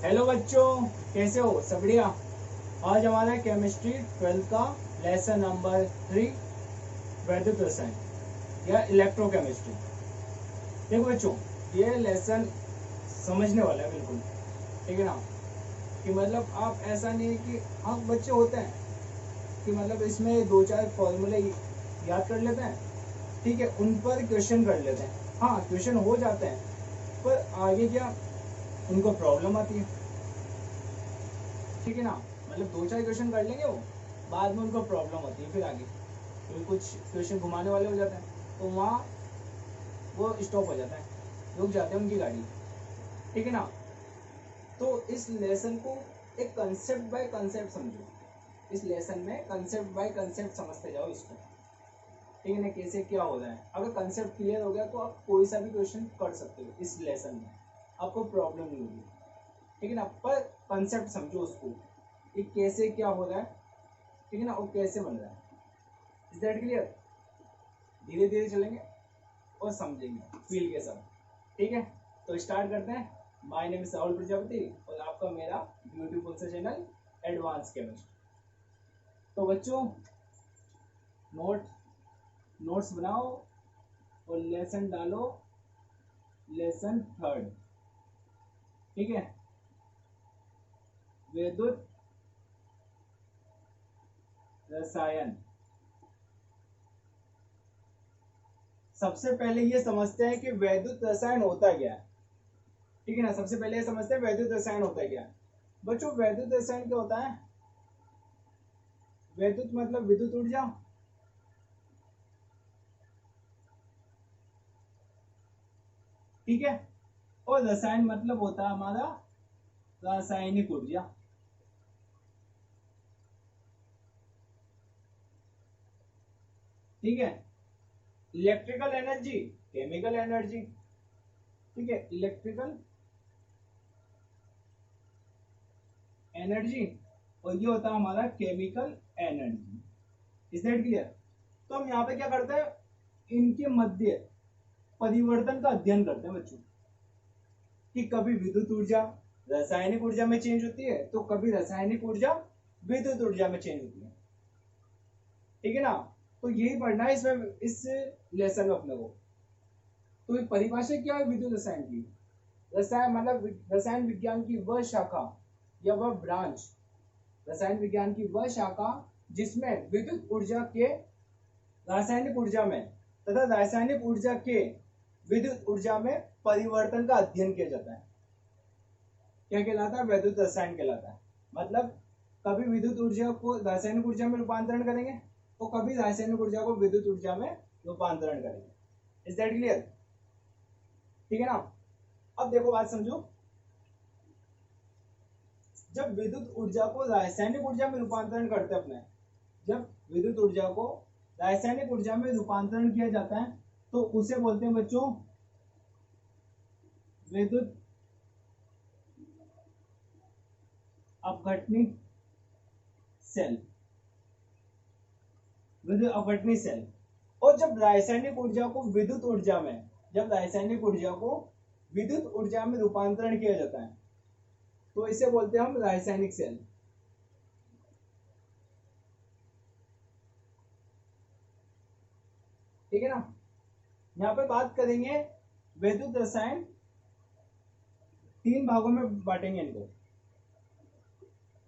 Hello बच्चों, कैसे हो? सब बढ़िया। आज हमारा केमिस्ट्री 12th का लेसन नंबर 3 वैद्युत रसायन या इलेक्ट्रोकेमिस्ट्री। देखो बच्चों, ये लेसन समझने वाला है बिल्कुल, ठीक है ना। कि मतलब आप ऐसा नहीं है कि हाँ बच्चे होते हैं कि मतलब इसमें दो चार फॉर्मूले याद कर लेते हैं, ठीक है, उन पर क्वेश्चन कर लेते हैं। हाँ क्वेश्चन हो जाते हैं, पर आगे क्या उनको प्रॉब्लम आती है, ठीक है ना। मतलब दो चार क्वेश्चन कर लेंगे वो, बाद में उनको प्रॉब्लम होती है फिर आगे, तो कुछ क्वेश्चन घुमाने वाले हो जाते हैं, तो वहाँ वो स्टॉप हो जाता है, रुक जाते हैं उनकी गाड़ी, ठीक है ना। तो इस लेसन को एक कंसेप्ट बाय कंसेप्ट समझो। इस लेसन में कंसेप्ट बाय कंसेप्ट समझते जाओ इसको, ठीक है ना। कैसे क्या हो रहा है, अगर कंसेप्ट क्लियर हो गया तो आप कोई सा भी क्वेश्चन कर सकते हो इस लेसन में, आपको प्रॉब्लम नहीं होगी, ठीक है ना। पर कंसेप्ट समझो उसको कि कैसे क्या हो रहा है, ठीक है ना, और कैसे बन रहा है। Is that clear? धीरे धीरे चलेंगे और समझेंगे फील के साथ, ठीक है। तो स्टार्ट करते हैं। My name is Rahul Prajapati और आपका मेरा ब्यूटीफुल सा चैनल एडवांस केमिस्ट्री। तो बच्चों, नोट्स बनाओ और लेसन डालो, लेसन थर्ड, ठीक है। विद्युत रसायन। सबसे पहले ये समझते हैं कि वैद्युत रसायन होता क्या है, ठीक है ना। सबसे पहले ये समझते हैं वैद्युत रसायन होता क्या है। बच्चों वैद्युत रसायन क्या होता है? वैद्युत मतलब विद्युत ऊर्जा, ठीक है। और रसायन मतलब होता है हमारा रासायनिक ऊर्जा, ठीक है। इलेक्ट्रिकल एनर्जी, केमिकल एनर्जी, ठीक है। इलेक्ट्रिकल एनर्जी और ये होता है हमारा chemical energy. Is that clear? तो हम यहाँ पे क्या करते हैं, इनके मध्य परिवर्तन का अध्ययन करते हैं बच्चों, कि कभी विद्युत ऊर्जा रासायनिक ऊर्जा में चेंज होती है तो कभी रासायनिक ऊर्जा विद्युत ऊर्जा में चेंज होती है, ठीक है ना। तो यही पढ़ना है इसमें, इस लेसन में अपने को। तो परिभाषा क्या है विद्युत रसायन की? रसायन मतलब रसायन विज्ञान की वह शाखा या वह ब्रांच, रसायन विज्ञान की वह शाखा जिसमें विद्युत ऊर्जा के रासायनिक ऊर्जा में तथा रासायनिक ऊर्जा के विद्युत ऊर्जा में परिवर्तन का अध्ययन किया जाता है। क्या कहलाता है? वैद्युत रसायन कहलाता है। मतलब कभी विद्युत ऊर्जा को रासायनिक ऊर्जा में रूपांतरण करेंगे तो कभी रासायनिक ऊर्जा को विद्युत ऊर्जा में रूपांतरण करेंगे। Is that clear? ठीक है ना। अब देखो बात समझो, जब विद्युत ऊर्जा को रासायनिक ऊर्जा में रूपांतरण करते हैं अपने, जब विद्युत ऊर्जा को रासायनिक ऊर्जा में रूपांतरण किया जाता है तो उसे बोलते हैं बच्चों विद्युत अपघटनी सेल, विद्युत अपघटनी सेल। और जब रासायनिक ऊर्जा को विद्युत ऊर्जा में, जब रासायनिक ऊर्जा को विद्युत ऊर्जा में रूपांतरण किया जाता है तो इसे बोलते हैं हम रासायनिक सेल, ठीक है ना। यहाँ पे बात करेंगे विद्युत रसायन, तीन भागों में बांटेंगे इनको,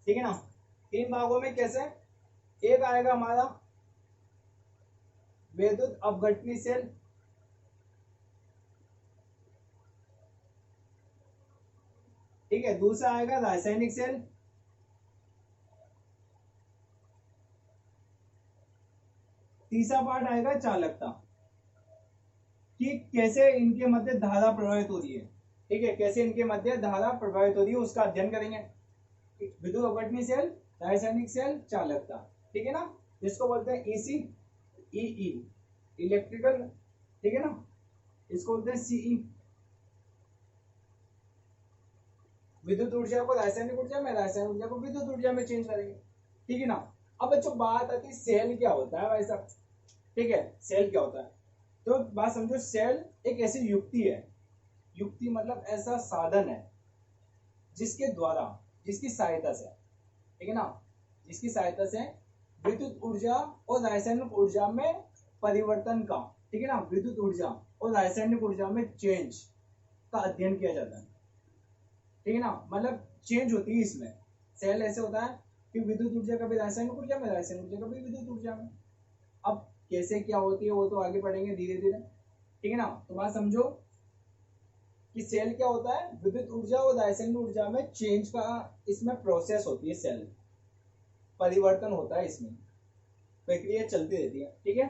ठीक है ना। तीन भागों में कैसे? एक आएगा हमारा विद्युत अपघटनी सेल, ठीक है। दूसरा आएगा रासायनिक सेल, तीसरा पार्ट आएगा चालकता, कि कैसे इनके मध्य धारा प्रवाहित हो रही है, ठीक है। कैसे इनके मध्य धारा प्रवाहित हो रही है उसका अध्ययन करेंगे। विद्युत अपघटनी सेल, रासायनिक सेल, चालकता, ठीक है ना। जिसको बोलते हैं ईसी, ई इलेक्ट्रिकल, ठीक है ना। इसको बोलते हैं सीई, विद्युत ऊर्जा को रासायनिक ऊर्जा में, रासायनिक ऊर्जा को विद्युत ऊर्जा में चेंज करेंगे, ठीक है ना। अब बच्चों बात आती है सेल क्या होता है भाई साहब, ठीक है। सेल क्या होता है? तो बात समझो, सेल एक ऐसी युक्ति है, युक्ति मतलब ऐसा साधन है जिसके द्वारा, जिसकी सहायता से, ठीक है ना, जिसकी सहायता से विद्युत ऊर्जा और रासायनिक ऊर्जा में परिवर्तन का, ठीक है ना, विद्युत ऊर्जा और रासायनिक ऊर्जा में चेंज का अध्ययन किया जाता है, ठीक है ना, मतलब चेंज होती है इसमें। सेल ऐसे होता है कि विद्युत ऊर्जा कभी रासायनिक ऊर्जा में, रासायनिक ऊर्जा कभी विद्युत ऊर्जा में। अब कैसे क्या होती है वो तो आगे पढ़ेंगे धीरे धीरे, ठीक है ना। तो बात समझो कि सेल क्या होता है, विद्युत ऊर्जा और रासायनिक ऊर्जा में चेंज का इसमें प्रोसेस होती है, सेल परिवर्तन होता है, इसमें प्रक्रिया चलती रहती है, ठीक है।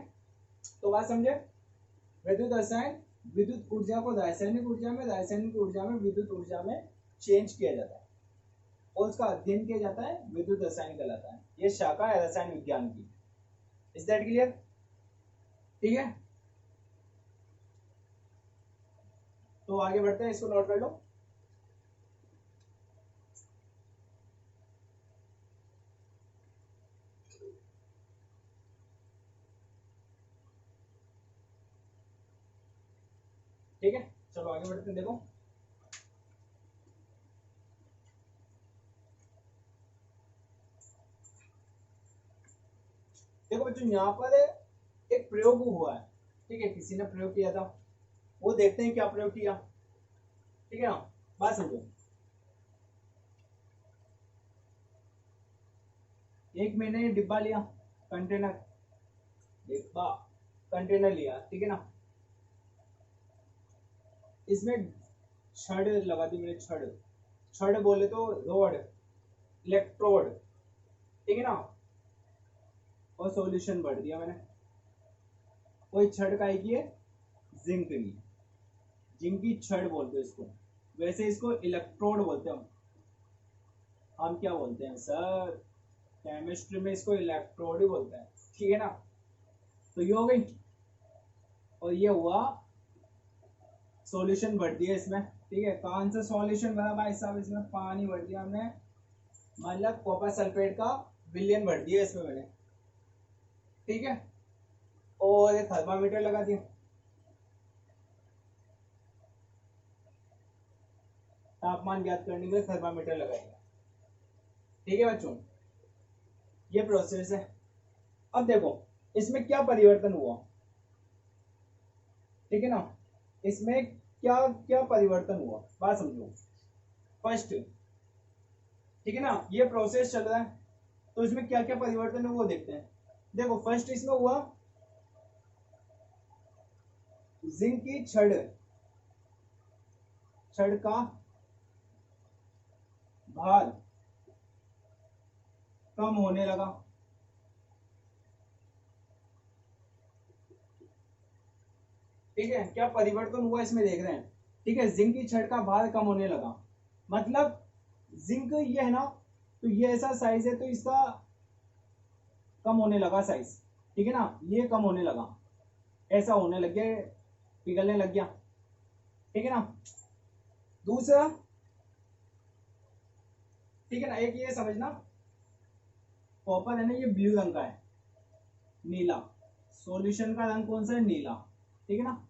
तो बात समझे, विद्युत रसायन विद्युत ऊर्जा को रासायनिक ऊर्जा में, रासायनिक ऊर्जा में विद्युत ऊर्जा में चेंज किया जाता है और उसका अध्ययन किया जाता है, विद्युत रसायन कहलाता है। ये शाखा है रसायन विज्ञान की। Is that clear? ठीक है, तो आगे बढ़ते हैं, इसको नोट कर लो। ठीक है, चलो आगे बढ़ते हैं। देखो बच्चों, यहाँ पर एक प्रयोग हुआ है, ठीक है, किसी ने प्रयोग किया था, वो देखते हैं क्या प्रयोग किया, ठीक है ना। बात समझो, एक मैंने डिब्बा लिया, कंटेनर, डिब्बा कंटेनर लिया, ठीक है ना, इसमें छड़ लगा दी मैंने, छड़, छड़ बोले तो रोड, इलेक्ट्रोड, ठीक है ना, और सॉल्यूशन भर दिया मैंने। कोई छड़ का की है, जिंक की, जिंक की छड़ बोलते हैं इसको, वैसे इसको इलेक्ट्रोड बोलते हैं हम क्या बोलते हैं सर, केमिस्ट्री में इसको इलेक्ट्रोड ही बोलते हैं, ठीक है ना। तो ये हो गई, और ये हुआ सॉल्यूशन भर दिया इसमें, ठीक है। कौन सा सॉल्यूशन भरा भाई साहब, इसमें पानी भर दिया हमने, मतलब कॉपर सल्फेट का विलयन भर दिया इसमें मैंने, ठीक है। और एक थर्मामीटर लगा दिया, तापमान ज्ञात करने के लिए थर्मामीटर लगाएगा, ठीक है बच्चों, ये प्रोसेस है। अब देखो इसमें क्या परिवर्तन हुआ, ठीक है ना, इसमें क्या क्या परिवर्तन हुआ, बात समझो। फर्स्ट, ठीक है ना, ये प्रोसेस चल रहा है, तो इसमें क्या क्या परिवर्तन है वो देखते हैं। देखो फर्स्ट इसमें हुआ, जिंक की छड़, छड़ का भार कम होने लगा, ठीक है। क्या परिवर्तन हुआ इसमें देख रहे हैं, ठीक है, जिंक की छड़ का भार कम होने लगा, मतलब जिंक ये है ना, तो ये ऐसा साइज है, तो इसका कम होने लगा साइज, ठीक है ना, ये कम होने लगा, ऐसा होने लग गया, पिघलने लग गया, ठीक है ना। दूसरा, ठीक है ना, एक ये समझना, कॉपर है ना, ये ब्लू रंग का है, नीला, सॉल्यूशन का रंग कौन सा है, नीला, ठीक है ना।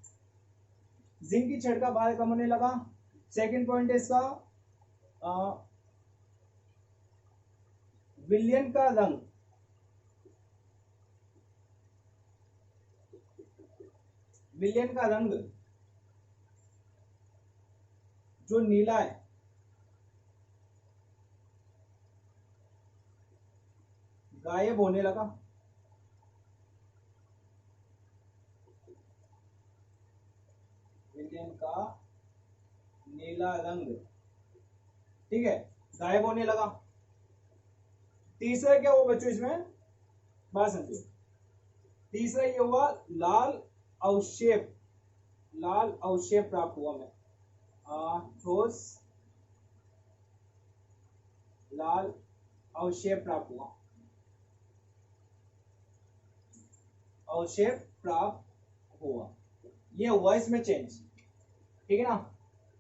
जिंक की छड़ का भार कम होने लगा। सेकंड पॉइंट है इसका, विलयन का रंग, विलयन का रंग जो नीला है, गायब होने लगा, विलयन का नीला रंग, ठीक है, गायब होने लगा। तीसरा क्या हुआ बच्चों इसमें, बात समझो, तीसरा ये हुआ, लाल अवक्षेप, लाल अवक्षेप प्राप्त हुआ में, ठोस लाल अवक्षेप प्राप्त हुआ, अवक्षेप प्राप्त हुआ, ये हुआ इसमें चेंज, ठीक है ना।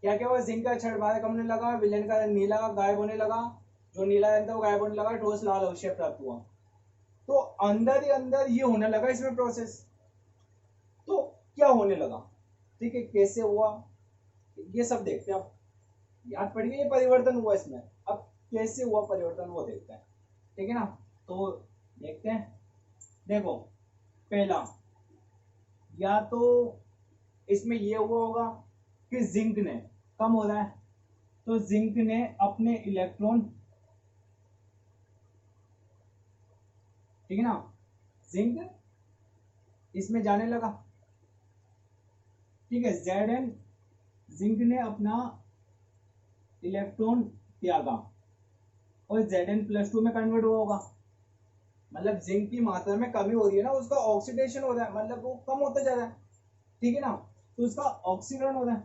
क्या क्या हुआ, जिंक का छड़ भार कम होने लगा, विलयन का रंग नीला गायब होने लगा, जो नीला रंग था वो गायब होने लगा, ठोस लाल अवक्षेप प्राप्त हुआ। तो अंदर ही अंदर ये होने लगा इसमें प्रोसेस। तो क्या होने लगा, ठीक है, कैसे हुआ, ये सब देखते हैं आप। याद पड़ गया ये परिवर्तन हुआ इसमें। अब कैसे हुआ परिवर्तन वो देखते हैं, ठीक है ना। तो देखते हैं, देखो पहला, या तो इसमें ये हुआ होगा कि जिंक ने कम हो रहा है, तो जिंक ने अपने इलेक्ट्रॉन, ठीक है ना, जिंक इसमें जाने लगा, ठीक है। जेड एन, जिंक ने अपना इलेक्ट्रॉन त्यागा और Zn+2 में कन्वर्ट हुआ होगा। मतलब जिंक की मात्रा में कमी हो रही है ना, उसका ऑक्सीडेशन हो रहा है, मतलब वो कम होता जा रहा है, ठीक है ना। तो उसका ऑक्सीकरण हो रहा है।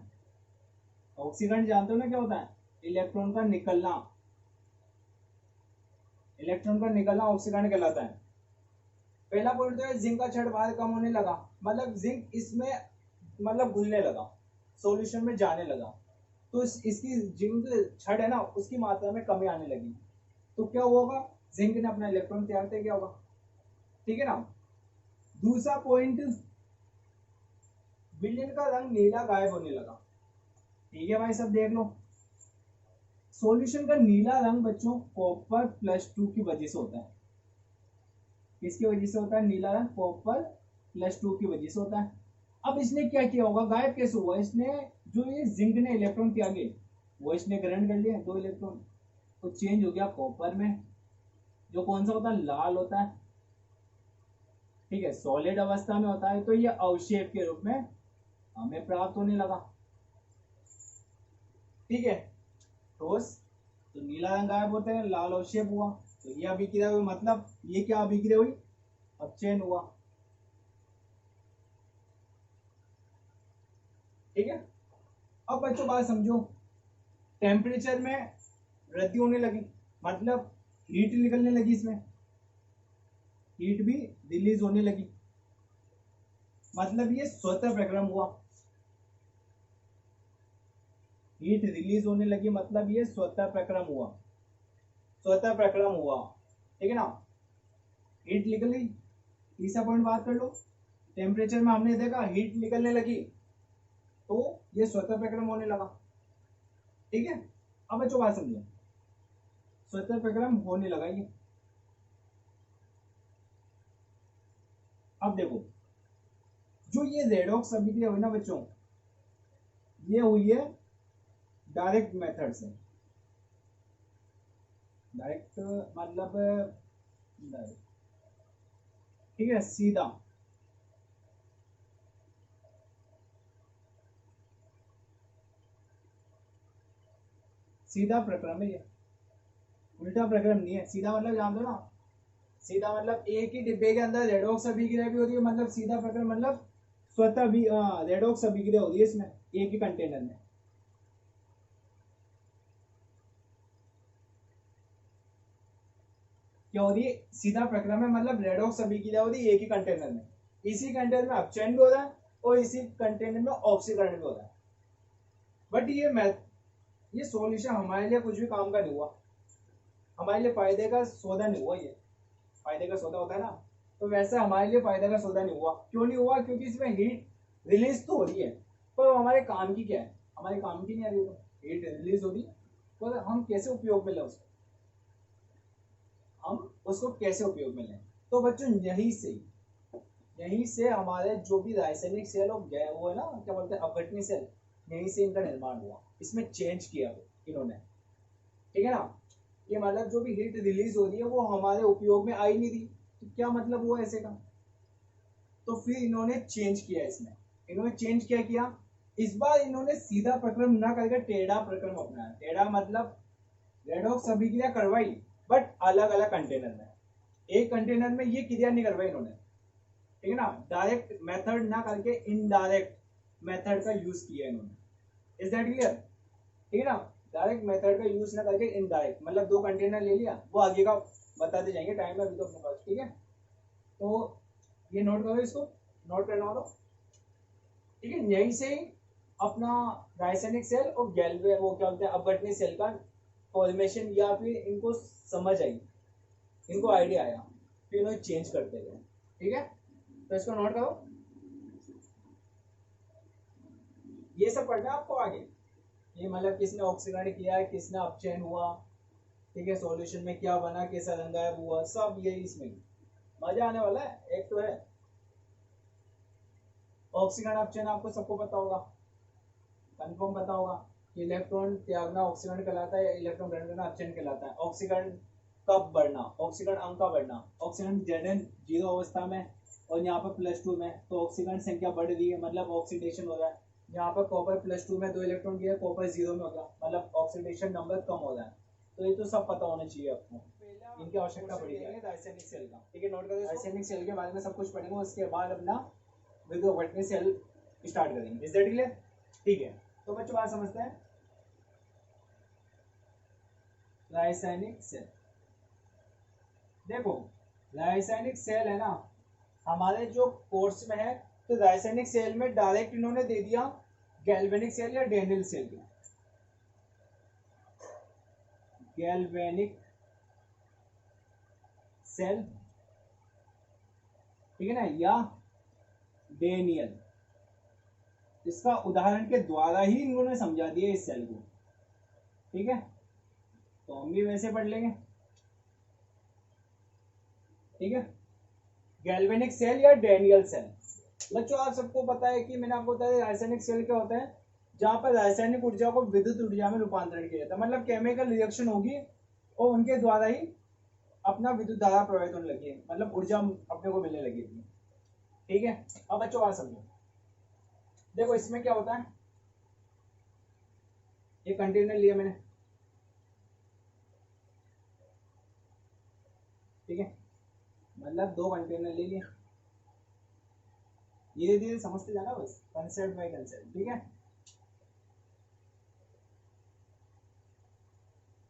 ऑक्सीकरण जानते हो ना क्या होता है, इलेक्ट्रॉन का निकलना, इलेक्ट्रॉन का निकलना ऑक्सीकरण कहलाता है। पहला पॉइंट तो है जिंक का छड़ बाहर कम होने लगा, मतलब जिंक इसमें मतलब घुलने लगा, सॉल्यूशन में जाने लगा, तो इसकी जिंक छड़ है ना उसकी मात्रा में कमी आने लगी। तो क्या होगा, जिंक ने अपना इलेक्ट्रॉन त्याग दिया होगा, ठीक है ना। दूसरा पॉइंट, विलेन का रंग नीला गायब होने लगा, ठीक है भाई सब देख लो। सॉल्यूशन का नीला रंग बच्चों कॉपर+2 की वजह से होता है। किसकी वजह से होता है नीला रंग, कॉपर+2 की वजह से होता है। अब इसने क्या किया होगा, गायब कैसे हुआ, इसने जो ये जिंक ने इलेक्ट्रॉन त्यागे वो इसने ग्रहण कर लिया 2 इलेक्ट्रॉन, तो चेंज हो गया कॉपर में, जो कौन सा होता है, लाल होता है, ठीक है, सॉलिड अवस्था में होता है, तो ये अवशेप के रूप में हमें प्राप्त होने लगा, ठीक है, ठोस। तो नीला रंग गायब होता है, लाल अवशेप हुआ, तो ये अभिक्रिया हुई, मतलब ये क्या अभिक्रिया हुई, अपचयन हुआ, ठीक है। अब बच्चों बात समझो, टेम्परेचर में वृद्धि होने लगी, मतलब हीट निकलने लगी, इसमें हीट भी रिलीज होने लगी, मतलब ये स्वतः प्रक्रम हुआ, हीट रिलीज होने लगी, मतलब ये स्वतः प्रक्रम हुआ, स्वतः प्रक्रम हुआ, ठीक है ना। हीट निकली, तीसरा पॉइंट बात कर लो, टेम्परेचर में हमने देखा हीट निकलने लगी, तो ये स्वतः प्रक्रम होने लगा, ठीक है। अब बच्चों बात समझो, स्वतः प्रक्रम होने लगा ये। अब देखो, जो ये रेडॉक्स अभिक्रिया हुई ना बच्चों, ये हुई है डायरेक्ट मेथड से, डायरेक्ट मतलब डायरेक्ट, ठीक है, सीधा, सीधा प्रक्रम है ये, उल्टा प्रक्रम नहीं है। सीधा मतलब जान दो ना, सीधा मतलब एक ही डिब्बे के अंदर रेडॉक्स अभिक्रिया भी होती है, मतलब सीधा प्रक्रम मतलब स्वतः भी रेडॉक्स अभिक्रिया होती है इसमें एक ही कंटेनर में, क्या हो रही है, सीधा प्रक्रम है, मतलब रेडॉक्स अभिक्रिया हो रही है एक ही कंटेनर में, इसी कंटेनर में अपचयन भी हो रहा है और इसी कंटेनर में ऑक्सीकरण भी हो रहा है। बट ये मैथ, ये सॉल्यूशन हमारे लिए कुछ भी काम का नहीं हुआ, हमारे लिए फायदे का सौदा नहीं हुआ, ये फायदे का सौदा होता है ना, तो वैसे हमारे लिए फायदे का सौदा नहीं हुआ। क्यों नहीं हुआ, क्योंकि इसमें हीट रिलीज तो हो रही है, पर हमारे काम की क्या है, हमारे काम की नहीं आ रही, तो हीट रिलीज हो रही है, तो हम कैसे उपयोग में लें उसको, हम उसको कैसे उपयोग में लें। तो बच्चों यहीं से हमारे जो भी रासायनिक सेल और वो है ना क्या बोलते हैं अपघटनीय सेल, यहीं से इनका निर्माण हुआ, इसमें चेंज किया इन्होंने, ठीक है ना। ये मतलब जो भी हीट रिलीज हो रही है वो हमारे उपयोग में आ ही नहीं रही, तो क्या मतलब हुआ ऐसे का, तो फिर इन्होंने चेंज किया, इसमें इन्होंने चेंज क्या किया, इस बार इन्होंने सीधा प्रक्रम ना करके टेढ़ा प्रक्रम अपनाया। टेढ़ा मतलब रेडॉक्स अभिक्रिया करवाई बट अलग अलग कंटेनर में, एक कंटेनर में ये क्रिया नहीं करवाई इन्होंने, ठीक है ना। डायरेक्ट मेथड ना करके इनडायरेक्ट मेथड का यूज किया इन्होंने, इज दैट क्लियर, ठीक है ना। डायरेक्ट मेथड का यूज ना करके इनडायरेक्ट, मतलब 2 कंटेनर ले लिया, वो आगे का बताते जाएंगे, टाइम है अभी तो अपने पास, ठीक है। तो ये नोट करो, इसको नोट करना हो, ठीक है। यहीं से ही अपना रासायनिक सेल और गैल्वे वो क्या बोलते हैं अपघटनीय सेल का फॉर्मेशन या फिर इनको समझ आई, इनको आइडिया आया, फिर इन्होंने चेंज करते गए, ठीक है। तो इसको नोट करो, ये सब पढ़ना है आपको आगे, ये मतलब किसने ऑक्सीकरण किया है, किसने अपचयन हुआ, ठीक है, सॉल्यूशन में क्या बना, कैसा रंग गायब हुआ, सब ये इसमें मजा आने वाला है। एक तो है ऑक्सीकरण अपचयन, आपको सबको पता होगा, कंफर्म पता होगा कि इलेक्ट्रॉन त्यागना ऑक्सीकरण कहलाता है, इलेक्ट्रॉन ग्रहण करना अपचयन कहलाता है। ऑक्सीकरण कब बढ़ना, ऑक्सीकरण अंक का बढ़ना, ऑक्सीकरण Zn 0 अवस्था में और यहाँ पर +2 में, तो ऑक्सीकरण संख्या बढ़ रही है, मतलब ऑक्सीडेशन हो रहा है। यहाँ पर कॉपर +2 में 2 इलेक्ट्रॉन दिया, कॉपर 0 में हो गया, मतलब ऑक्सीडेशन नंबर कम हो रहा है। तो ये तो सब पता होना चाहिए आपको, इनकी आवश्यकता पड़ी है रासायनिक सेल का, ठीक है, नोट करो। रासायनिक सेल के बारे में सब कुछ पढ़ेंगे, उसके बाद अपना विद्युत सेल स्टार्ट करेंगे। Is that clear? ठीक है, तो बच्चों बात समझते हैं। रासायनिक सेल, देखो रासायनिक सेल है ना, हमारे जो कोर्स में है, तो रासायनिक सेल में डायरेक्ट इन्होंने दे दिया गैल्वेनिक सेल या डेनियल सेल की, गैल्वेनिक सेल, ठीक है ना, या डेनियल। इसका उदाहरण के द्वारा ही इन्होंने समझा दिया इस सेल को, ठीक है, तो हम भी वैसे पढ़ लेंगे, ठीक है। गैल्वेनिक सेल या डेनियल सेल, बच्चों आप सबको पता है कि मैंने आपको बताया रासायनिक सेल क्या होता है, जहां पर रासायनिक ऊर्जा को विद्युत ऊर्जा में रूपांतरण किया जाता है, मतलब केमिकल रिएक्शन होगी और उनके द्वारा ही अपना विद्युत धारा प्रवाहित होने लगी है, मतलब ऊर्जा अपने को मिलने लगी थी, ठीक है। अब बच्चों बात समझो, देखो इसमें क्या होता है, ये कंटेनर लिया मैंने, ठीक है, मतलब 2 कंटेनर ले लिया, धीरे धीरे समझते जाना बस, कंसेप्ट बाय कंसेप्ट, ठीक है,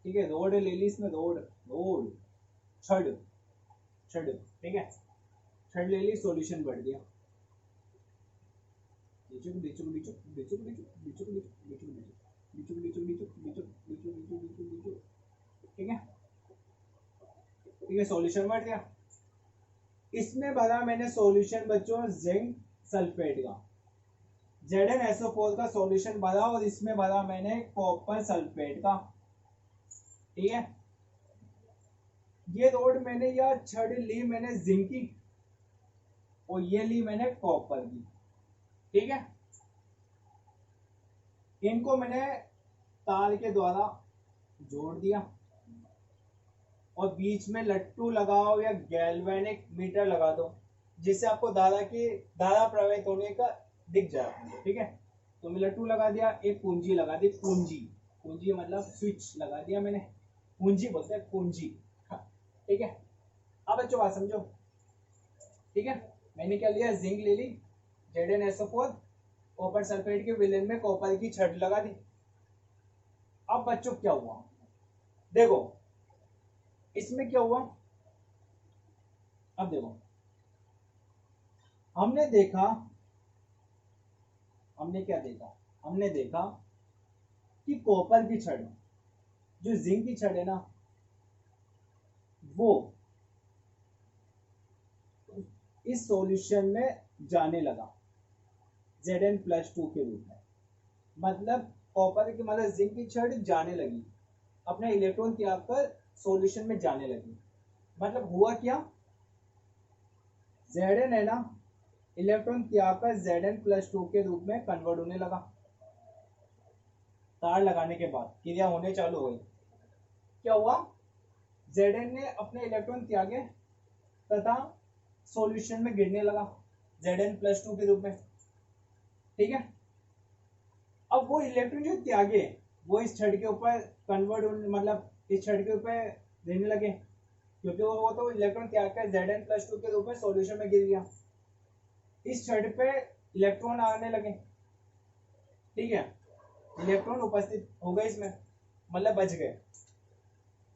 ठीक है। रोड ले ली इसमें, रोड रोड छड़ छड़, ठीक है, छड़ ले ली, सॉल्यूशन बढ़ दिया, ठीक है, ठीक है, सॉल्यूशन बढ़ गया। इसमें भरा मैंने सॉल्यूशन बच्चों जिंक सल्फेट का, ZnSO4 का सॉल्यूशन भरा, और इसमें भरा मैंने कॉपर सल्फेट का, ठीक है। ये रोड मैंने या छड़ ली मैंने जिंक की, और ये ली मैंने कॉपर की, ठीक है। इनको मैंने तार के द्वारा जोड़ दिया, और बीच में लट्टू लगाओ या गैल्वेनिक मीटर लगा दो, जिससे आपको धारा प्रवाहित होने का दिख जाए, ठीक है। तो मैं लट्टू लगा दिया, एक पूंजी लगा दी, पूंजी पूंजी मतलब स्विच लगा दिया मैंने, पूंजी बोलते हैं पूंजी, ठीक है। अब बच्चों बात समझो, ठीक है, मैंने क्या लिया, जिंक ले ली, ZnSO4, कॉपर सल्फेट के विलेन में कॉपर की छड़ लगा दी। अब बच्चों क्या हुआ, देखो इसमें क्या हुआ, अब देखो हमने क्या देखा, हमने देखा कि कॉपर की छड़, जो जिंक की छड़ है ना, वो इस सॉल्यूशन में जाने लगा Zn+2 के रूप में, मतलब कॉपर की मतलब जिंक की छड़ जाने लगी, अपने इलेक्ट्रॉन त्याग कर सॉल्यूशन में जाने लगी। मतलब हुआ क्या, Zn है ना, इलेक्ट्रॉन त्याग कर Zn+2 के रूप में कन्वर्ट होने लगा, तार लगाने के बाद क्रिया होने चालू हो गई। क्या हुआ, Zn ने अपने इलेक्ट्रॉन त्यागे तथा सॉल्यूशन में गिरने लगा Zn+2 के रूप में, ठीक है। अब वो इलेक्ट्रॉन जो त्यागे वो इस छड़ के ऊपर कन्वर्ट, मतलब इस छड़ के ऊपर रहने लगे, क्योंकि वो तो इलेक्ट्रॉन त्याग कर Zn+2 के रूप में सॉल्यूशन में गिर गया, इस छड़ पे इलेक्ट्रॉन आने लगे, ठीक है, इलेक्ट्रॉन उपस्थित हो गए इसमें, मतलब बच गए।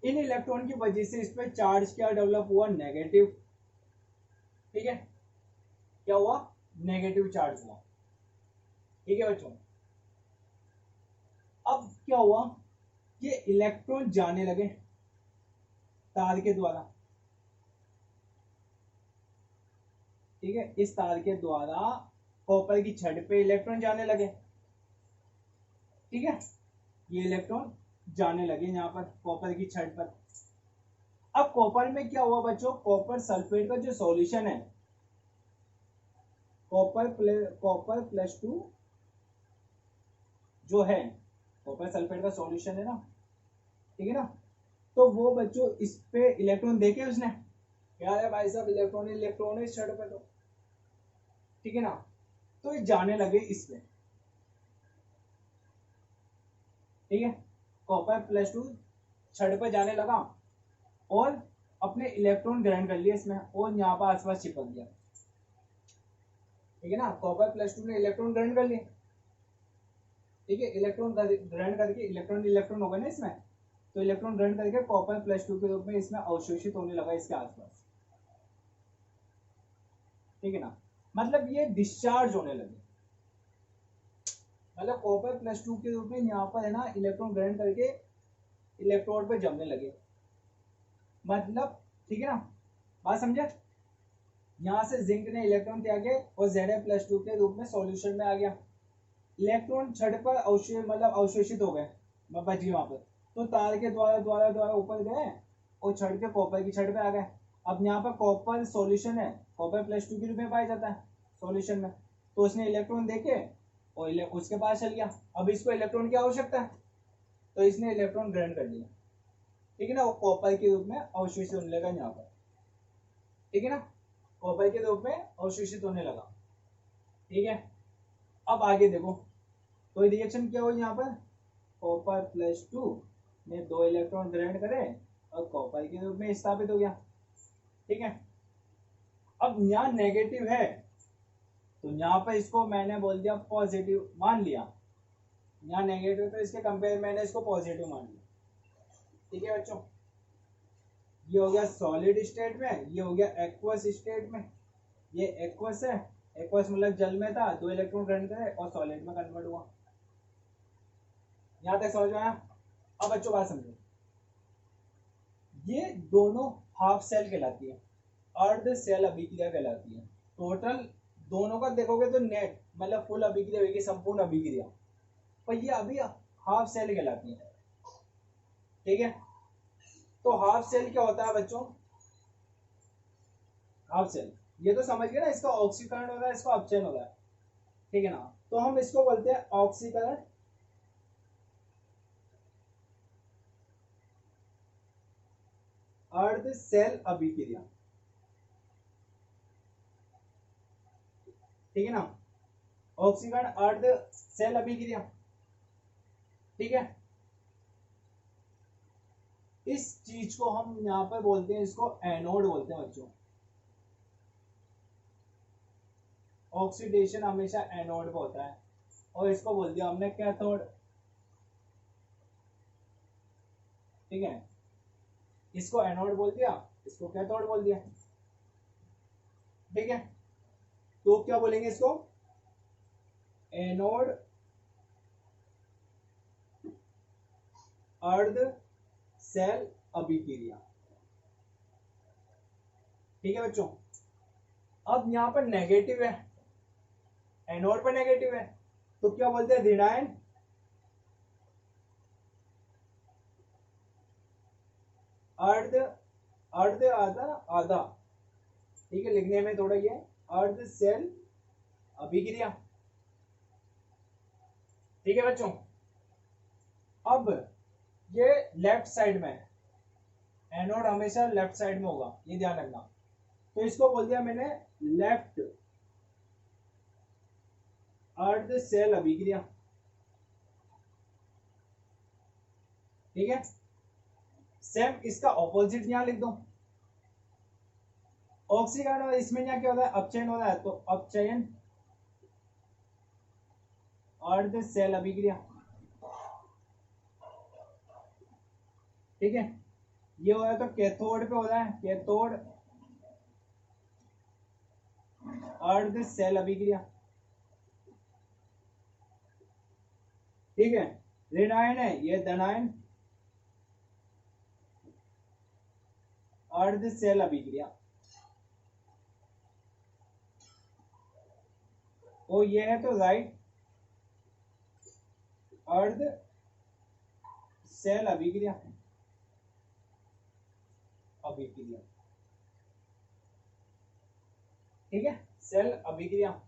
इन इलेक्ट्रॉन की वजह से इस पे चार्ज क्या डेवलप हुआ, नेगेटिव, ठीक है, क्या हुआ, नेगेटिव चार्ज हुआ, ठीक है बच्चों। अब क्या हुआ, ये इलेक्ट्रॉन जाने लगे तार के द्वारा, ठीक है, इस तार के द्वारा कॉपर की छड़ पे इलेक्ट्रॉन जाने लगे, ठीक है। ये इलेक्ट्रॉन जाने लगे यहाँ पर कॉपर की छड़ पर। अब कॉपर में क्या हुआ बच्चों, कॉपर सल्फेट का जो सॉल्यूशन है, कॉपर प्लस 2 जो है, कॉपर सल्फेट का सॉल्यूशन है ना, ठीक है ना, तो वो बच्चों इस पे इलेक्ट्रॉन देके उसने, यार है भाई साहब इलेक्ट्रॉन इलेक्ट्रॉन इस छड़ पे, तो ठीक है ना, तो ये जाने लगे इसमें, ठीक है, कॉपर प्लस 2 छड़ पे जाने लगा और अपने इलेक्ट्रॉन ग्रहण कर लिए इसमें और यहाँ पर आसपास चिपक गया, ठीक है ना, कॉपर प्लस 2 ने इलेक्ट्रॉन ग्रहण कर लिए, ठीक है, इलेक्ट्रॉन ग्रहण करके इलेक्ट्रॉन इलेक्ट्रॉन हो गए ना इसमें, तो इलेक्ट्रॉन ग्रहण करके कॉपर प्लस 2 के रूप में इसमें अवशोषित होने लगा इसके आसपास, ठीक है ना, मतलब ये डिस्चार्ज होने लगे, मतलब कॉपर प्लस 2 के रूप में यहाँ पर है ना इलेक्ट्रॉन ग्रहण करके इलेक्ट्रोड पे जमने लगे, मतलब ठीक है ना, बात समझे, यहाँ से जिंक ने इलेक्ट्रॉन त्यागे और Za+2 के रूप में सॉल्यूशन में आ गया, इलेक्ट्रॉन छड़ पर मतलब अवशोषित हो गए, बच गए वहां पर, तो तार के द्वारा द्वारा द्वारा ऊपर गए और छड़ के कॉपर की छड़ पे आ गए। अब यहाँ पर कॉपर सॉल्यूशन है, कॉपर प्लस 2 के रूप में पाया जाता है सॉल्यूशन में, तो उसने इलेक्ट्रॉन देके और उसके पास चल गया, अब इसको इलेक्ट्रॉन की आवश्यकता है तो इसने इलेक्ट्रॉन ग्रहण कर लिया, ठीक है ना, वो कॉपर के रूप में अवशोषित होने लगा यहाँ पर, ठीक है ना, कॉपर के रूप में अवशोषित होने लगा, ठीक है। अब आगे देखो कोई रिएक्शन क्या हो यहाँ पर, कॉपर प्लस 2 ने 2 इलेक्ट्रॉन ग्रहण करे और कॉपर के रूप में स्थापित हो गया, ठीक है। अब यहाँ नेगेटिव है तो यहाँ पर इसको मैंने बोल दिया पॉजिटिव मान लिया, यहाँ नेगेटिव तो इसके कंपेयर मैंने इसको पॉजिटिव मान लिया, ठीक है बच्चों, ये हो गया सॉलिड स्टेट में, ये हो गया एक्वस स्टेट में, ये एक्वस है, एक्वस मतलब जल में था, 2 इलेक्ट्रॉन ग्रहण करे और सॉलिड में कन्वर्ट हुआ, यहां तक समझ में आया। अब बच्चों बात समझो, ये दोनों हाफ सेल कहलाती है, अर्ध सेल अभिक्रिया कहलाती है, टोटल दोनों का देखोगे तो नेट मतलब फुल अभिक्रिया होगी, संपूर्ण अभिक्रिया, पर ये अभी हाफ सेल कहलाती है, ठीक है। तो हाफ सेल क्या होता है बच्चों, हाफ सेल ये तो समझ गए ना, इसका ऑक्सीकरण हो रहा है, इसका अपचयन हो रहा है, ठीक है ना, तो हम इसको बोलते हैं ऑक्सीकरण अर्ध सेल अभिक्रिया, ठीक है ना, ऑक्सीकरण अर्ध सेल अभिक्रिया, ठीक है। इस चीज को हम यहां पर बोलते हैं, इसको एनोड बोलते हैं बच्चों, ऑक्सीडेशन हमेशा एनोड पे होता है और इसको बोल दिया हमने कैथोड, ठीक है, इसको एनोड बोल दिया, इसको कैथोड बोल दिया, ठीक है। तो क्या बोलेंगे इसको, एनोड अर्ध सेल अभिक्रिया, ठीक है बच्चों। अब यहां पर नेगेटिव है, एनोड पर नेगेटिव है तो क्या बोलते हैं, ऋणायन अर्ध, अर्ध आधा आधा, ठीक है, लिखने में थोड़ा ये अर्ध सेल अभिक्रिया, ठीक है बच्चों। अब ये लेफ्ट साइड में, एनोड हमेशा लेफ्ट साइड में होगा, ये ध्यान रखना, तो इसको बोल दिया मैंने लेफ्ट अर्ध सेल अभिक्रिया, ठीक है। सेम इसका ऑपोजिट यहां लिख दो, ऑक्सीकरण और इसमें यहाँ क्या होता है, अपचयन होता है, तो अपचयन अर्ध सेल अभिक्रिया, ठीक है। ये हो रहा है तो कैथोड पे हो रहा है, कैथोड अर्ध सेल अभिक्रिया, ठीक है। ऋणायन है ये धनायन अर्ध सेल अभिक्रिया, और ये है तो राइट अर्ध सेल अभिक्रिया, अभिक्रिया, ठीक है, सेल अभिक्रिया,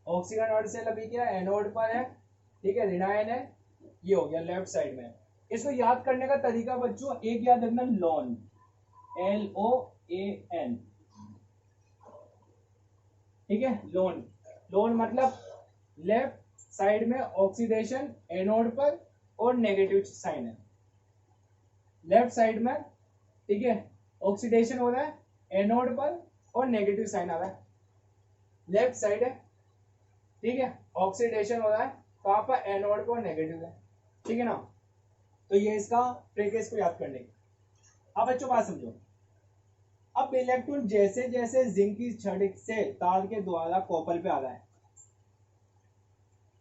ऑक्सीजन और सेल अभिक्रिया एनोड पर है, ठीक है, ऋणायन है, ये हो गया लेफ्ट साइड में। इसको याद करने का तरीका बच्चों एक याद रखना, लॉन, LOAN, ठीक है, लोन, लोन मतलब लेफ्ट साइड में ऑक्सीडेशन एनोड पर और नेगेटिव साइन है, लेफ्ट साइड में, ठीक है, ऑक्सीडेशन हो रहा है एनोड पर और नेगेटिव साइन आ रहा है, लेफ्ट साइड है, ठीक है, ऑक्सीडेशन हो रहा है कहां पर, एनोड पर, नेगेटिव है, ठीक है ना। तो ये इसका ट्रिक है इसको याद करने की। अब बच्चों बात समझो, अब इलेक्ट्रॉन जैसे जैसे जिंक की छड़ से तार के द्वारा कॉपर पे आ रहा है,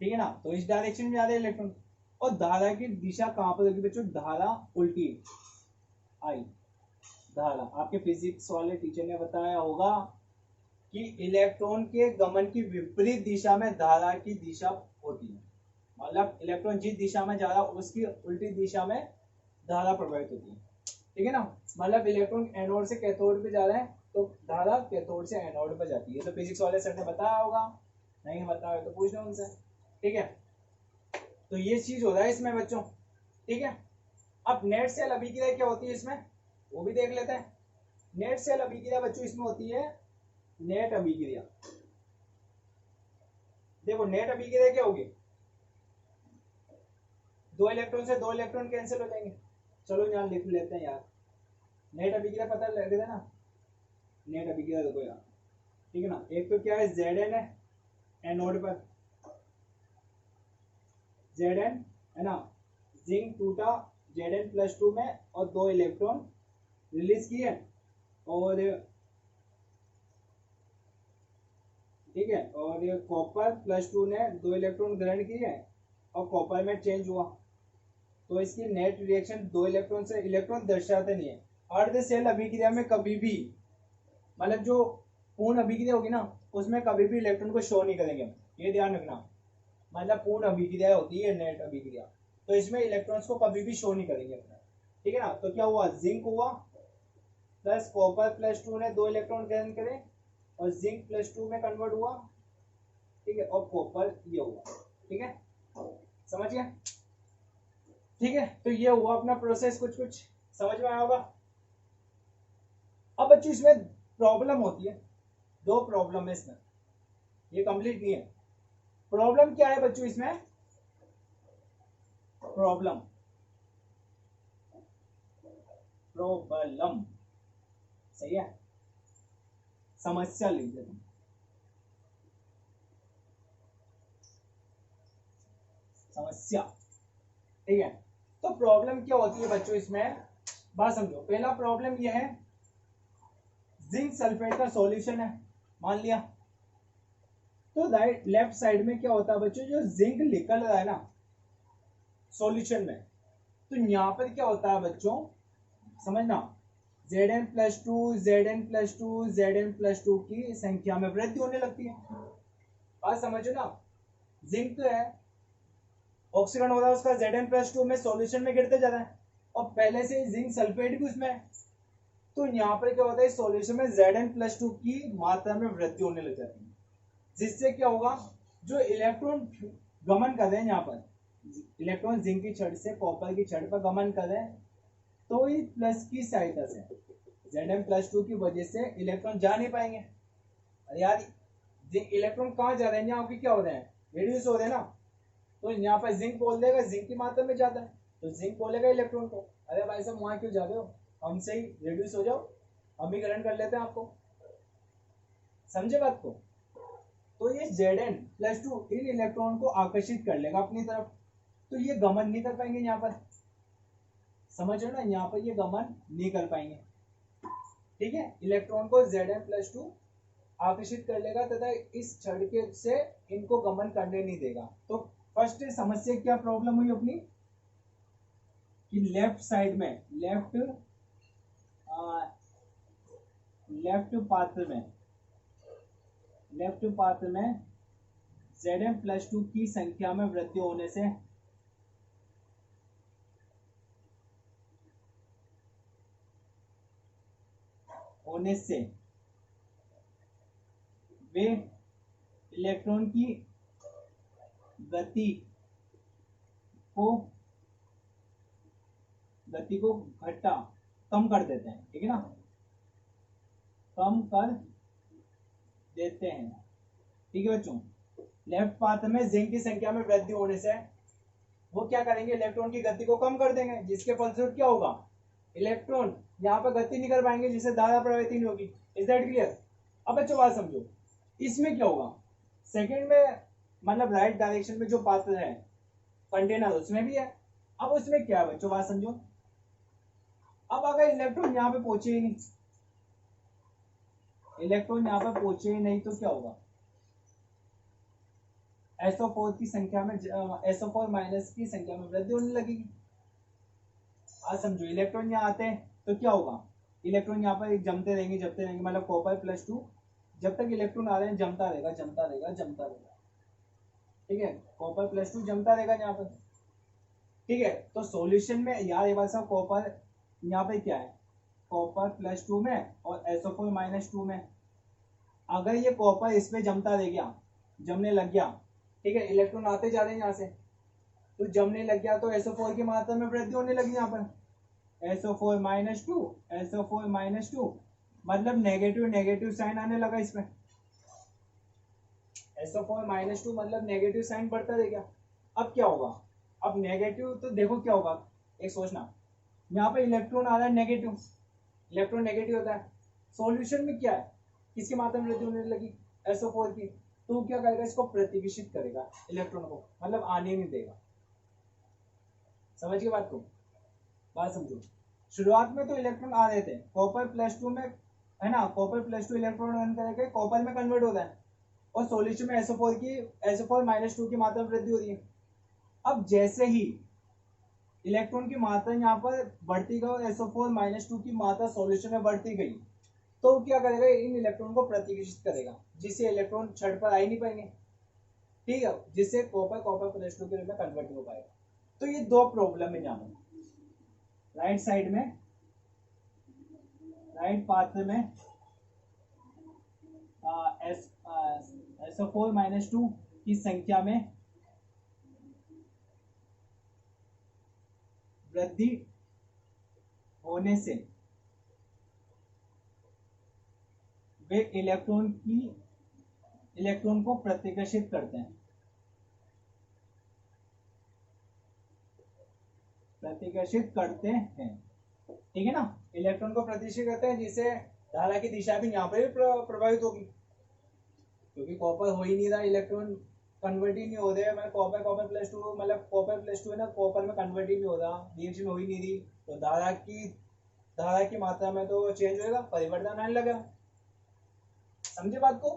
ठीक है ना, तो इस डायरेक्शन में जा रहा है इलेक्ट्रॉन, और धारा की दिशा कहां पर होगी बच्चों, धारा उल्टी आई, धारा आपके फिजिक्स वाले टीचर ने बताया होगा कि इलेक्ट्रॉन के गमन की विपरीत दिशा में धारा की दिशा होती है, मतलब इलेक्ट्रॉन जिस दिशा में जा रहा है उसकी उल्टी दिशा में धारा प्रवाहित होती है, ठीक है ना, मतलब इलेक्ट्रॉन एनोड से कैथोड पे जा रहा है तो धारा कैथोड से एनोड पे जाती है, तो फिजिक्स वाले सर ने बताया होगा, नहीं बताया तो पूछ लो उनसे, ठीक है। तो ये चीज हो रहा है इसमें बच्चों, ठीक है। अब नेट सेल अभिक्रिया क्या होती है इसमें, वो भी देख लेते हैं। नेट सेल अभिक्रिया बच्चों इसमें होती है नेट अभिक्रिया, देखो नेट अभिक्रिया क्या होगी, दो इलेक्ट्रॉन से दो इलेक्ट्रॉन कैंसिल हो जाएंगे, चलो यहाँ लिख लेते हैं यार, नेट अभिक्रिया पता लग गया ना, नेट अभिक्रिया देखो यार, ठीक है ना, एक तो क्या है Zn है एनोड पर, Zn है ना, जिंक टूटा Zn+2 में और दो इलेक्ट्रॉन रिलीज किए, और ठीक है, और ये कॉपर +2 ने दो इलेक्ट्रॉन ग्रहण किए और कॉपर में चेंज हुआ, तो इसकी नेट रिएक्शन दो इलेक्ट्रॉन से, इलेक्ट्रॉन दर्शाते नहीं है। अर्ध सेल अभिक्रिया में कभी भी, मतलब जो पूर्ण अभिक्रिया होगी ना उसमें कभी भी इलेक्ट्रॉन को शो नहीं करेंगे, ये ध्यान रखना, मतलब पूर्ण अभिक्रिया होती है नेट अभिक्रिया, तो इसमें इलेक्ट्रॉन्स को कभी भी शो नहीं करेंगे अपना, ठीक है ना। तो क्या हुआ, जिंक हुआ प्लस कॉपर +2 ने दो इलेक्ट्रॉन ग्रहण करे और जिंक +2 में कन्वर्ट हुआ, ठीक है, और कॉपर ये हुआ, ठीक है, समझ गया, ठीक है। तो ये हुआ अपना प्रोसेस, कुछ कुछ समझ में आया होगा। अब बच्चों इसमें प्रॉब्लम होती है, दो प्रॉब्लम है इसमें, ये कंप्लीट नहीं है। प्रॉब्लम क्या है बच्चों इसमें, प्रॉब्लम, प्रॉब्लम सही है, समस्या लीजिए, समस्या, ठीक है। तो प्रॉब्लम क्या होती है बच्चों इसमें, बात समझो। पहला प्रॉब्लम यह है, जिंक सल्फेट का सॉल्यूशन है मान लिया, तो राइट लेफ्ट साइड में क्या होता है बच्चों, जो जिंक निकल रहा है ना सॉल्यूशन में, तो यहां पर क्या होता है बच्चों समझना, Zn+2 Zn+2 Zn+2 की संख्या में वृद्धि होने लगती है, बात समझो ना, जिंक है ऑक्सीकरण हो रहा है उसका Zn+2 में सॉल्यूशन में गिरते जा रहा है, और पहले से जिंक सल्फेट भी उसमें है, तो यहाँ पर क्या होता है सॉल्यूशन में Zn+2 की मात्रा में वृद्धि होने लग जाती है, जिससे क्या होगा, जो इलेक्ट्रॉन गमन कर रहे हैं, यहाँ पर इलेक्ट्रॉन जिंक की छड़ से कॉपर की छड़ पर गमन कर रहे हैं, तो इस प्लस की सहायता से Zn+2 की वजह से इलेक्ट्रॉन जा नहीं पाएंगे। अरे यार इलेक्ट्रॉन कहाँ जा रहे हैं, यहाँ पे क्या हो रहे हैं, रिड्यूस हो रहे हैं ना, तो यहाँ पर जिंक बोल देगा, जिंक की मात्रा में जाता है तो जिंक बोलेगा इलेक्ट्रॉन को, अरे भाई साहब वहां क्यों जा रहे हो, हमसे ही रिड्यूस हो जाओ, हम ही ग्रहण कर लेते हैं आपको, समझे बात को। तो ये Zn+2 इन इलेक्ट्रॉन को आकर्षित कर लेगा अपनी तरफ, तो ये गमन नहीं कर पाएंगे यहाँ पर, समझ रहे हो ना, यहाँ पर ये गमन नहीं कर पाएंगे, ठीक है। इलेक्ट्रॉन को Zn+2 आकर्षित कर लेगा तथा इस छड़ के से इनको गमन करने नहीं देगा। तो फर्स्ट समस्या क्या प्रॉब्लम हुई अपनी, कि लेफ्ट साइड में, लेफ्ट पात्र में Zn+2 की संख्या में वृद्धि होने से होने से वे इलेक्ट्रॉन की गति को घटा कम कर देते हैं, ठीक है ना, कम कर देते हैं। ठीक है बच्चों, लेफ्ट पाथ में जिंक की संख्या में वृद्धि होने से वो क्या करेंगे, इलेक्ट्रॉन की गति को कम कर देंगे, जिसके फलस्वरूप क्या होगा, इलेक्ट्रॉन यहाँ पर गति नहीं कर पाएंगे, जिससे धारा प्रवाहित नहीं होगी। Is that clear? अब बच्चों बात समझो, इसमें क्या होगा, सेकंड में मतलब राइट डायरेक्शन में जो पात्र है कंटेनर उसमें भी है। अब उसमें क्या है बच्चों, बात समझो, अब अगर इलेक्ट्रॉन यहाँ पे पहुंचे ही नहीं, इलेक्ट्रॉन यहाँ पे पहुंचे ही नहीं तो क्या होगा, SO4 की संख्या में SO4 माइनस की संख्या में वृद्धि होने लगेगी। आज समझो, इलेक्ट्रॉन यहाँ आते हैं तो क्या होगा, इलेक्ट्रॉन यहाँ पर जमते रहेंगे, मतलब कॉपर +2 जब तक इलेक्ट्रॉन आ रहे हैं जमता रहेगा। ठीक है, कॉपर +2 जमता रहेगा यहाँ पर। ठीक है, तो सॉल्यूशन में यार ये बात सब, कॉपर यहाँ पे क्या है, कॉपर +2 में और SO4 -2 में, अगर ये कॉपर इस पे जमने लग गया, ठीक है, इलेक्ट्रॉन आते जा रहे हैं यहाँ से, तो जमने लग गया तो SO4 की मात्रा में वृद्धि होने लगी यहाँ पर, SO4 -2 मतलब नेगेटिव साइन आने लगा इसमें, SO4 -2 मतलब नेगेटिव साइन बढ़ता रहेगा। अब क्या होगा, अब नेगेटिव तो देखो क्या होगा, एक सोचना, यहाँ पे इलेक्ट्रॉन आ रहा है नेगेटिव, इलेक्ट्रॉन नेगेटिव होता है, सॉल्यूशन में क्या है, किसकी मात्रा में वृद्धि होने लगी, SO4 की, तो क्या करेगा, इसको प्रतिविषित करेगा इलेक्ट्रॉन को, मतलब आने नहीं देगा। समझ के बात को, बात समझो, शुरुआत में तो इलेक्ट्रॉन आ रहे थे कॉपर +2 में, है ना, कॉपर +2 इलेक्ट्रॉन करके कॉपर में कन्वर्ट होता है, और सॉल्यूशन में SO4 -2 की मात्रा में वृद्धि हो रही है। अब जैसे ही इलेक्ट्रॉन की मात्रा यहाँ पर बढ़ती गई, SO4 -2 की मात्रा सॉल्यूशन में बढ़ती गई, तो क्या करेगा, इन इलेक्ट्रॉन को प्रतिविषित करेगा, जिससे इलेक्ट्रॉन छड़ पर आ ही नहीं पाएंगे, ठीक है, जिससे कॉपर +2 के रूप में कन्वर्ट हो पाएगा। तो ये दो प्रॉब्लम है यहाँ पर, राइट साइड में, राइट पाथ में SO4 -2 की संख्या में वृद्धि होने से वे इलेक्ट्रॉन को प्रतिकर्षित करते हैं, ठीक है ना, इलेक्ट्रॉन को प्रतिकर्षित करते हैं, जिससे धारा की दिशा भी यहाँ पर प्रभावित होगी, क्योंकि कॉपर हो ही नहीं रहा, इलेक्ट्रॉन कन्वर्ट ही नहीं हो रहे, मतलब कॉपर +2 मतलब कॉपर +2 है ना, कॉपर में कन्वर्ट ही नहीं हो रहा, रिएक्शन हो ही नहीं रही, तो धारा की मात्रा में तो चेंज होगा, परिवर्तन आने लगा। समझे बात को?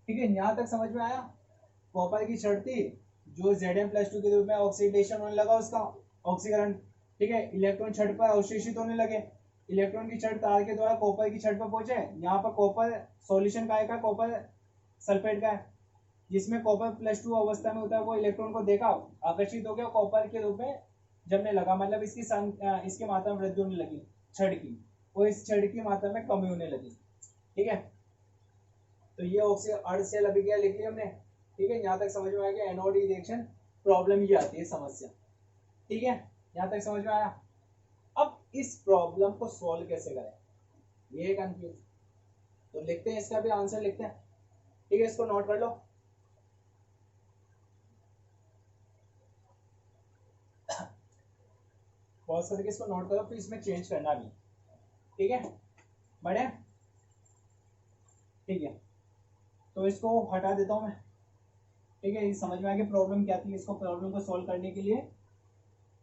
ठीक है, यहाँ तक समझ में आया? कॉपर की छड़ थी जो Zn+2 के रूप में ऑक्सीडेशन होने लगा, उसका ऑक्सीकरण, ठीक है, इलेक्ट्रॉन छड़ पर अवशोषित होने लगे, इलेक्ट्रॉन की छड़ तार के द्वारा कॉपर की छड़ पर पहुंचे, यहाँ पर कॉपर सॉल्यूशन का कॉपर सल्फेट का है, जिसमें कॉपर +2 अवस्था में होता है, वो इलेक्ट्रॉन को देखा, आकर्षित हो गया, कॉपर के रूप में जमने लगा, मतलब इसकी मात्रा में वृद्धि होने लगी छड़ की, और इस छड़ की मात्रा में कमी होने लगी। ठीक है, तो ये अर्ध सेल अभिक्रिया लिख लिया हमने। ठीक है, यहाँ तक समझ में आ गया, एनोड रिएक्शन प्रॉब्लम ये आती है, समस्या। ठीक है, यहाँ तक समझ में आया? अब इस प्रॉब्लम को सॉल्व कैसे करें, ये कंफ्यूज, तो लिखते हैं, इसका भी आंसर लिखते हैं। ठीक है, इसको नोट कर लो। पॉज करके इसको नोट करो, फिर इसमें चेंज करना भी। ठीक है, बढ़े? ठीक है, तो इसको हटा देता हूं मैं। ठीक है, समझ में आ गया प्रॉब्लम क्या थी। इसको प्रॉब्लम को सॉल्व करने के लिए,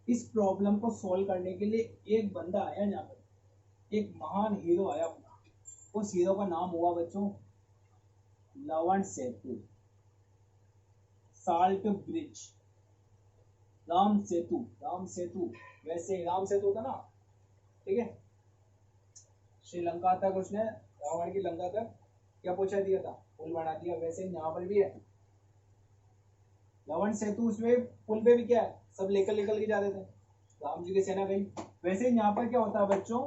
इस प्रॉब्लम को सॉल्व करने के लिए एक बंदा आया यहाँ पर, एक महान हीरो आया, उस हीरो का नाम हुआ बच्चों लवण सेतु, साल्ट ब्रिज, राम सेतु, वैसे राम सेतु था ना, ठीक है, श्रीलंका तक उसने, रावण की लंका तक क्या पहुंचा दिया था, पुल बना दिया, वैसे यहाँ पर भी है लवण सेतु, उसमें पुल पे भी क्या है, सब लेकर के जा रहे थे, राम जी की सेना गई। वैसे यहाँ पर क्या होता है बच्चों,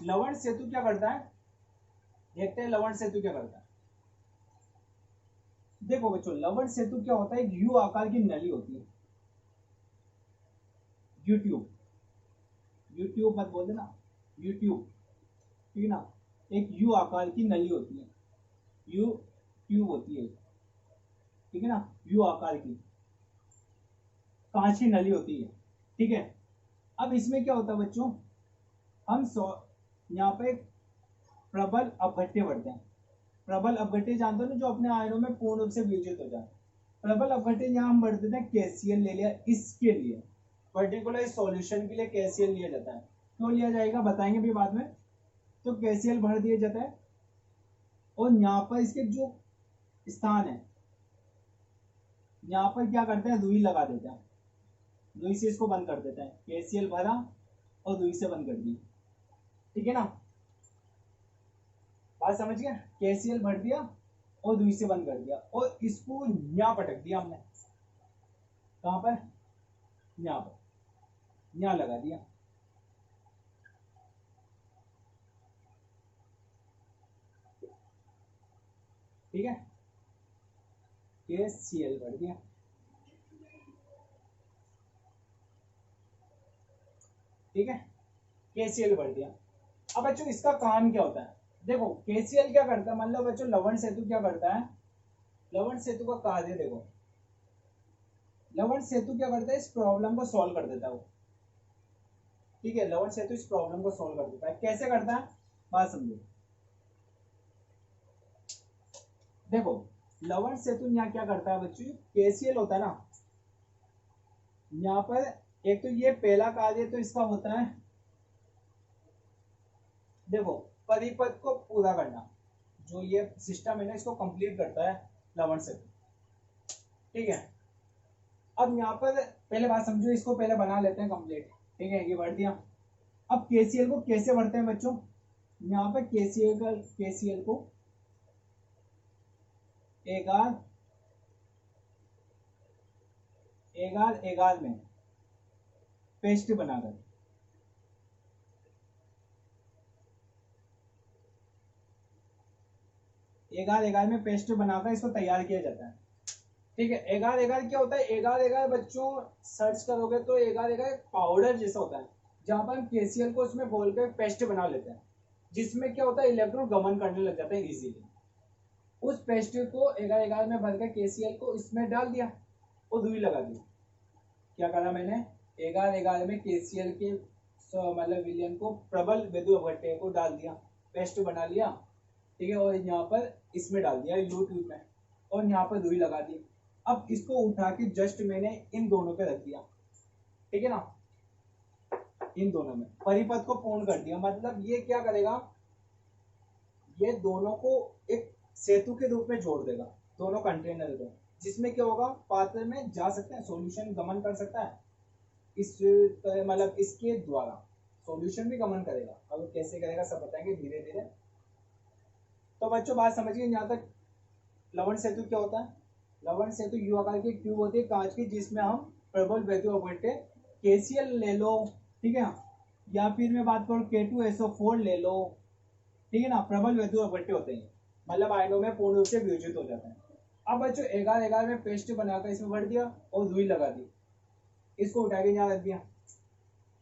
लवण सेतु क्या करता है, देखते हैं लवण सेतु क्या करता है। देखो बच्चों, लवण सेतु क्या होता है, एक यू आकार की नली होती है, यूट्यूब, यूट्यूब मत बोल देना, यूट्यूब, ठीक है ना। एक यू आकार की नली होती है, यू ट्यूब होती है, ठीक है ना, यू आकार की कांच की नली होती है, ठीक है। अब इसमें क्या होता है बच्चों, हम यहाँ पे प्रबल अपघट्य बढ़ते हैं। प्रबल अपघट्य जानते हो ना, जो अपने आयनों में पूर्ण रूप से वियोजित हो जाए। प्रबल अपघट्य यहाँ हम बढ़ देते हैं, केसीएल ले लिया इसके लिए, पर्टिकुलर इस सॉल्यूशन के लिए केसीएल लिया जाता है। क्यों लिया जाएगा बताएंगे भी बाद में। तो केसीएल भर दिया जाता है और यहाँ पर इसके जो स्थान है, यहाँ पर क्या करते हैं, रुई लगा देते हैं, रुई से इसको बंद कर देते हैं। केसीएल भरा और रुई से बंद कर दी, ठीक है ना, बात समझ गया। केसीएल भर दिया और रुई से बंद कर दिया और इसको यहाँ पटक दिया हमने, कहां पर, यहाँ पर, यहाँ लगा दिया, ठीक है। केसीएल भर दिया, ठीक है, केसीएल भर दिया। अब बच्चों इसका काम क्या होता है, देखो केसीएल क्या करता है, मान लो बच्चों लवण सेतु क्या करता है, लवण सेतु का कार्य देखो, लवण सेतु क्या करता है, इस प्रॉब्लम को सॉल्व कर देता है वो, ठीक है। लवण सेतु इस प्रॉब्लम को सॉल्व कर देता है, कैसे करता है, बात समझो। देखो लवण सेतु यहाँ क्या करता है बच्चों, केसीएल होता है ना, यहाँ पर एक तो ये पहला कार्य तो इसका होता है, देखो परिपथ को पूरा करना, जो ये सिस्टम है ना इसको कंप्लीट करता है लवण सेतु, ठीक है। अब यहाँ पर पहले बात समझो, इसको पहले बना लेते हैं कंप्लीट, ठीक है, ये भर दिया। अब केसीएल को कैसे भरते हैं बच्चों, यहाँ पर केसीएल को एगार एगार एगार में पेस्ट बनाकर, एगार एगार में पेस्ट बनाकर इसको तैयार किया जाता है, ठीक है। एगार एगार क्या होता है, एगार एगार बच्चों सर्च करोगे तो एगार एगार पाउडर जैसा होता है, जहां पर हम केसीएल को उसमें घोल कर पेस्ट बना लेते हैं, जिसमें क्या होता है, इलेक्ट्रॉन गमन करने लग जाते हैं इजीली। उस पेस्ट को एगार एगार में भरकर केसीएल को इसमें डाल दिया और रुई लगा दी। क्या करा मैंने, एगार एगार में केसीएल के मतलब विलियन को प्रबल विद्युत अपघट्य को डाल दिया, पेस्ट बना लिया, ठीक है, और यहाँ पर इसमें डाल दिया यू ट्यूब में, और यहाँ पर रुई लगा दी। अब इसको उठा के जस्ट मैंने इन दोनों पे रख दिया, ठीक है ना, इन दोनों में परिपथ को पूर्ण कर दिया। मतलब ये क्या करेगा, ये दोनों को एक सेतु के रूप में जोड़ देगा, दोनों कंटेनर को, जिसमें क्या होगा, पात्र में जा सकते हैं, सॉल्यूशन गमन कर सकता है इस मतलब इसके द्वारा सॉल्यूशन भी गमन करेगा। अब कैसे करेगा सब बताएंगे धीरे धीरे। तो बच्चों बात समझिए यहाँ तक। लवण सेतु क्या होता है, लवण सेतु यू आकार की ट्यूब होती है कांच की, जिसमें हम प्रबल विद्युत अपघट्य केसीएल ले लो, ठीक है, या फिर मैं बात करूँ K2SO4 ले लो, ठीक है ना, प्रबल विद्युत अपघट्य होते हैं, मतलब आयनों में पूर्ण रूप से वियोजित हो जाते हैं। अब बच्चों एगार एगार में पेस्ट बनाकर इसमें भर दिया और रुई लगा दी, इसको उठा के यहाँ रख दिया।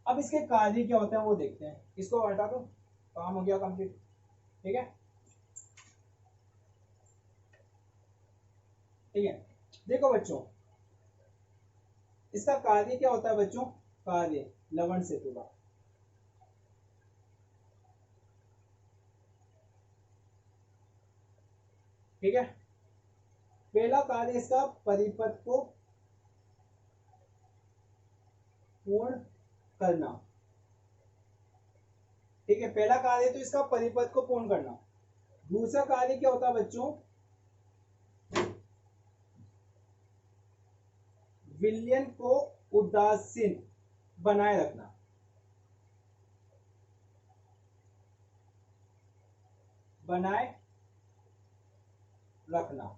अब इसके कार्य क्या होते हैं वो देखते हैं, इसको हटा दो, काम हो गया कंप्लीट, ठीक है, ठीक है। देखो बच्चों इसका कार्य क्या होता है बच्चों, कार्य लवण सेतु का, ठीक है। पहला कार्य इसका परिपथ को पूर्ण करना, ठीक है, पहला कार्य तो इसका परिपथ को पूर्ण करना। दूसरा कार्य क्या होता है बच्चों, विलयन को उदासीन बनाए रखना, बनाए रखना,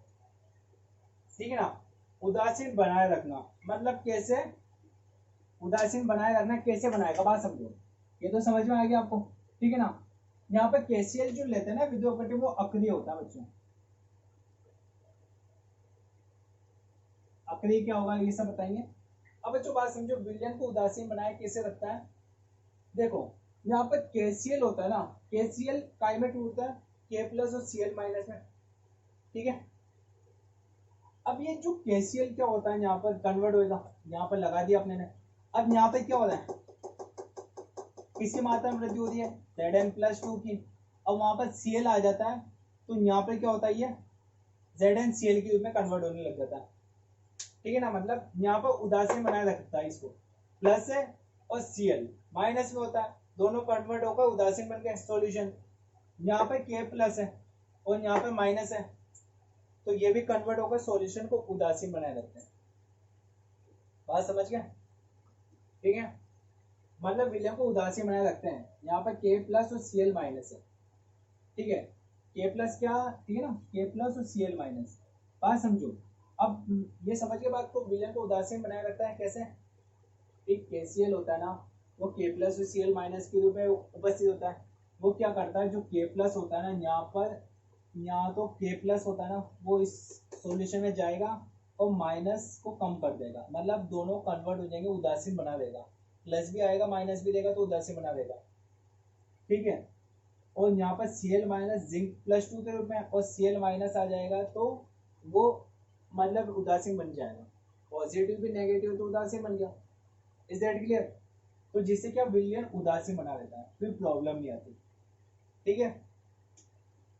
ठीक है ना, उदासीन बनाए रखना। मतलब कैसे उदासीन बनाए रखना, कैसे बनाएगा बात समझो, ये तो समझ में आ गया आपको, ठीक है ना। यहाँ पे केसीएल जो लेते हैं ना विद्युत वो अक्रिय होता है बच्चों। अक्रिय क्या होगा ये सब बताएंगे। अब बच्चों बात समझो, विलयन को उदासीन बनाए कैसे रखता है। देखो यहाँ पर केसीएल होता है ना, केसीएल काय में टूटता है, के प्लस और सीएल माइनस में, ठीक है। अब ये जो केसीएल क्या होता है यहाँ पर कन्वर्ट होगा, यहाँ पर लगा दिया अपने ने। अब यहाँ पे क्या होता है, किसकी मात्रा में वृद्धि होती है, Zn+2 की। अब वहां पर Cl आ जाता है, तो यहाँ पे क्या होता है, ये Zn Cl के रूप में कन्वर्ट होने लग जाता है, ठीक है ना। मतलब यहाँ पर उदासीन बनाए रखता है इसको, प्लस है और Cl माइनस में होता है, दोनों कन्वर्ट होकर उदासीन बन गए सॉल्यूशन। यहाँ पे K प्लस है और यहाँ पे माइनस है, तो ये भी कन्वर्ट होकर सॉल्यूशन को उदासीन बनाए रखते हैं। बात समझ गए, ठीक है। मतलब विलयन को उदासीन बनाए रखते हैं। यहाँ पर K प्लस और Cl माइनस है, ठीक है। K प्लस क्या, ठीक है ना, K प्लस और Cl माइनस। बात समझो, अब ये समझ के बाद को विलयन को उदासीन बनाए रखता है कैसे। एक KCl होता है ना, वो K प्लस और Cl माइनस के रूप में उपस्थित होता है। वो क्या करता है, जो K प्लस होता है ना यहाँ पर, यहाँ तो K प्लस होता है ना, वो इस सॉल्यूशन में जाएगा और माइनस को कम कर देगा, मतलब दोनों कन्वर्ट हो जाएंगे, उदासीन बना देगा। प्लस भी आएगा माइनस भी देगा तो उदासीन बना देगा, ठीक है। और यहाँ पर Cl माइनस जिंक+2 के रूप में, और Cl माइनस आ जाएगा तो वो मतलब उदासीन बन जाएगा। पॉजिटिव भी नेगेटिव तो उदासीन बन गया। Is that clear. तो जिससे क्या विलयन उदासीन बना देता है, फिर प्रॉब्लम नहीं आती, ठीक है।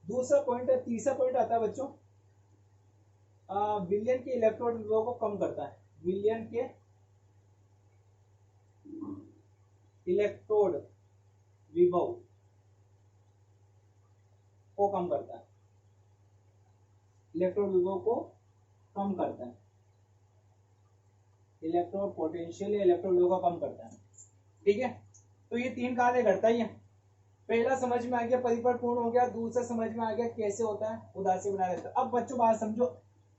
दूसरा पॉइंट है, तीसरा पॉइंट आता है बच्चों, विलयन के इलेक्ट्रॉन विभव को कम करता है। विलयन के इलेक्ट्रोड विभव को कम करता है, इलेक्ट्रोड विभव को कम करता है, इलेक्ट्रो पोटेंशियल या इलेक्ट्रो विभव को कम करता है, ठीक है। तो ये तीन कार्य करता ही है। पहला समझ में आ गया, परिपथ पूर्ण हो गया। दूसरा समझ में आ गया कैसे होता है, उदासीन बना रहता है। अब बच्चों बात समझो,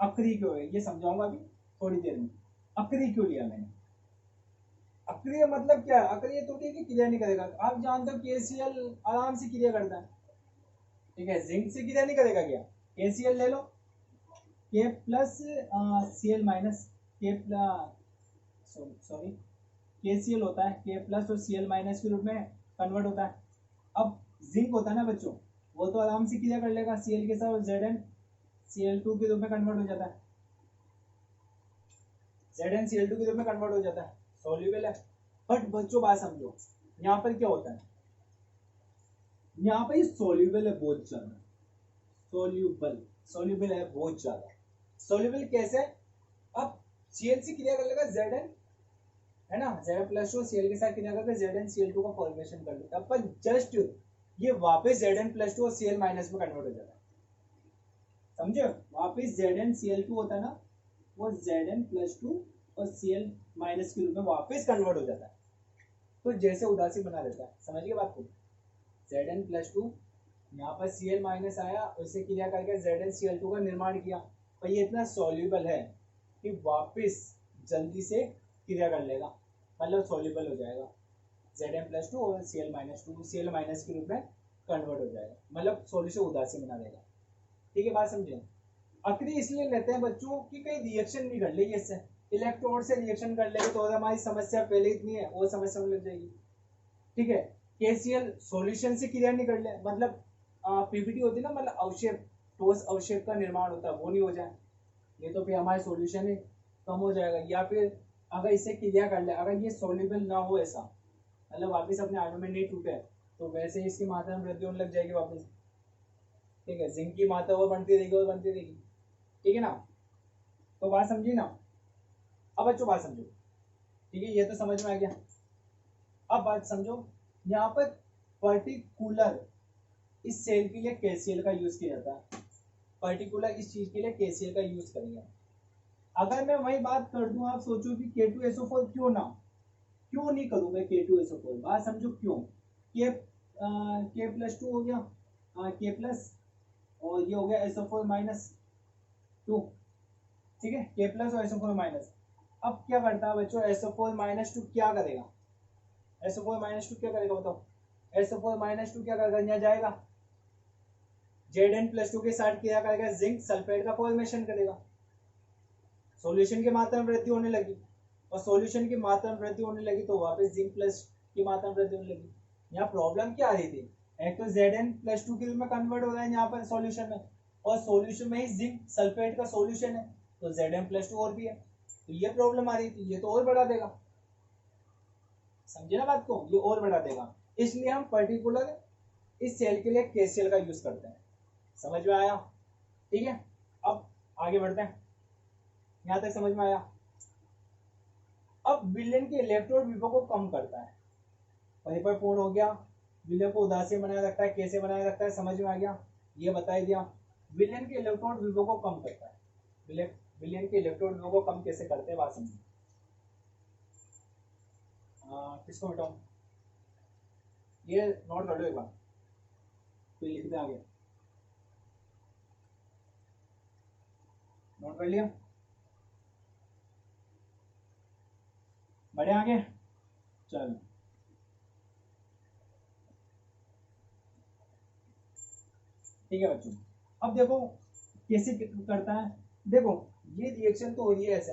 अक्रिय क्यों है ये समझाऊंगा अभी थोड़ी देर में। अक्रिय क्यों लिया मैंने, अक्रिय मतलब क्या है, अक्रिय तो ठीक है क्रिया नहीं करेगा, आप जानते हो केसीएल आराम से क्रिया करता है, ठीक है। जिंक से क्रिया नहीं करेगा क्या, केसीएल ले लो, के प्लस सीएल माइनस, के सॉरी केसीएल होता है, के प्लस और सीएल माइनस के रूप में कन्वर्ट होता है। अब जिंक होता है ना बच्चों, वो तो आराम से क्रिया कर लेगा सीएल के साथ, Zn Cl2 के रूप में कन्वर्ट हो जाता है, Zn Cl2 के रूप में कन्वर्ट हो जाता है, सॉल्युबल है। बट बच्चों बात समझो, यहाँ पर क्या होता है, यहाँ पर सॉल्युबल है बहुत ज्यादा, सॉल्युबल है बहुत ज्यादा। सॉल्युबल कैसे, अब Cl से क्रिया कर लेगा Zn, है ना, Zn+2 Cl के साथ क्रिया करके ZnCl2 का फॉर्मेशन कर लेता है, पर जस्ट ये वापस Zn+2 और Cl माइनस में कन्वर्ट हो जाता है, समझे। वापस ZnCl2 होता है ना, वो Zn+2 और Cl माइनस के रूप में वापस कन्वर्ट हो जाता है, तो जैसे उदासीन बना देता है, समझ गए बात को। Zn+2 यहाँ पर Cl माइनस आया, उससे क्रिया करके ZnCl2 का निर्माण किया, पर ये इतना सॉल्युबल है कि वापस जल्दी से क्रिया कर लेगा, मतलब सॉल्युबल हो जाएगा। Zn+2 और Cl-2 Cl माइनस के रूप में कन्वर्ट हो जाएगा, मतलब सॉल्यूशन उदासीन बना देगा, ठीक है। बात समझे। अक्रिय इसलिए लेते हैं बच्चों कि कहीं रिएक्शन नहीं कर लेगी, इससे इलेक्ट्रोड से रिएक्शन कर लेगी तो हमारी समस्या पहले इतनी है, वो समस्या में लग जाएगी, ठीक है। KCl सॉल्यूशन से क्रिया नहीं कर ले, मतलब पीपीटी होती है ना, मतलब अवक्षेप, ठोस अवक्षेप का निर्माण होता है, वो नहीं हो जाए, ये तो फिर हमारे सॉल्यूशन ही कम हो जाएगा। या फिर अगर इसे क्रिया कर ले, अगर ये सॉल्युबल ना हो ऐसा, मतलब वापस अपने आयनों में नहीं टूटे, तो वैसे ही इसकी मात्रा में वृद्धि होने लग जाएगी वापस, ठीक है। जिंक की मात्रा वो बनती रहेगी और बनती रहेगी, ठीक है ना। तो बात समझी ना। अब बच्चों बात समझो, ठीक है, ये तो समझ में आ गया। अब बात समझो, यहाँ पर पर्टिकुलर इस सेल के लिए KCl का यूज किया जाता है, पर्टिकुलर इस चीज के लिए KCl का यूज करेंगे। अगर मैं वही बात कर दूं, आप सोचो कि K2SO4 क्यों ना, क्यों नहीं करूं मैं K2SO4, बात समझो क्यों। K+2 हो गया, K प्लस, और ये हो गया SO4 माइनस 2, ठीक है, K प्लस और SO4 माइनस। अब क्या करता है बच्चों, SO4 माइनस 2 क्या करेगा, SO4 माइनस 2 क्या करेगा बताओ, SO4 - 2 क्या करेगा, यहाँ जाएगा, Zn+2 के साथ क्या करेगा, जिंक सल्फेट का फॉर्मेशन करेगा। सॉल्यूशन की मात्रा में वृद्धि होने लगी, और सॉल्यूशन की मात्रा में वृद्धि होने लगी तो वापस जिंक प्लस की मात्रा में वृद्धि होने लगी। यहाँ प्रॉब्लम क्या आ रही थी, एक तो Zn+2 के रूप में कन्वर्ट हो रहा है यहाँ पर सॉल्यूशन में, और सॉल्यूशन में ही जिंक सल्फेट का सॉल्यूशन है, तो Zn+2 और भी है, तो ये प्रॉब्लम आ रही थी, ये तो और बढ़ा देगा। समझे ना बात को, ये और बढ़ा देगा। इसलिए हम पर्टिकुलर इस सेल के लिए KCl का यूज करते हैं। समझ में आया, ठीक है। अब आगे बढ़ते हैं, यहां तक समझ में आया। अब विलयन के इलेक्ट्रोड विभव को कम करता है, परिपूर्ण हो गया, विलयन को उदासीन बनाए रखता है, कैसे बनाए रखता है समझ में आ गया, ये बता दिया। विलयन के इलेक्ट्रोड विभव को कम करता है, विलयन के इलेक्ट्रोड विभव को कम कैसे करते हैं बात समझिए। किसको बताऊं, ये नोट कर लो एक बार, तो लिखते आगे, नोट कर लिया, बढ़े आगे, चलो ठीक है बच्चों। अब देखो कैसे करता है, देखो ये रिएक्शन तो हो रही है ऐसा।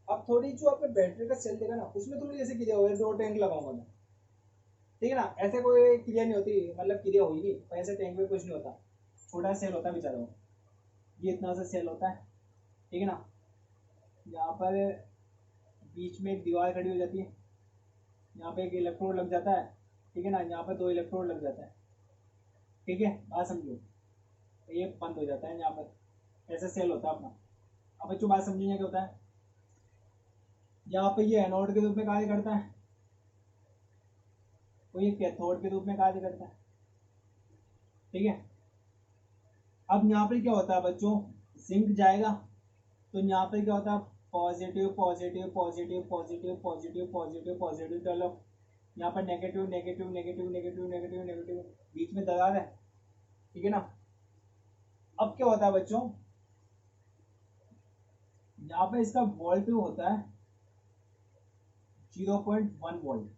अब थोड़ी जो आपने बैटरी का सेल देखा ना, उसमें थोड़ी जैसे क्रिया हो, 2 टैंक लगाऊंगा मैं, ठीक है ना, ऐसे कोई क्रिया नहीं होती, मतलब क्रिया होगी पर ऐसे टैंक में कुछ नहीं होता, छोटा सेल होता है बेचारा, ये इतना सा सेल होता है, ठीक है ना। यहाँ पर बीच में एक दीवार खड़ी हो जाती है, यहाँ पे एक इलेक्ट्रोड लग जाता है, ठीक है ना, यहाँ पे 2 इलेक्ट्रोड लग जाता है, ठीक है, बात समझो, ये बंद हो जाता है यहाँ पर, ऐसा सेल होता है अपना। अब बच्चों बात समझिए क्या होता है, यहाँ पे ये एनोड के रूप में कार्य करता है, तो ये कैथोड के रूप में कार्य करता है, ठीक है। अब यहाँ पे क्या होता है बच्चों, जिंक जाएगा, तो यहाँ पे क्या होता है, positive positive positive positive positive positive positive develop, यहाँ पर negative negative negative negative negative negative, बीच में दरार है, ठीक है ना। अब क्या होता है बच्चों, यहाँ पे इसका वोल्ट होता है 0.1 वोल्ट,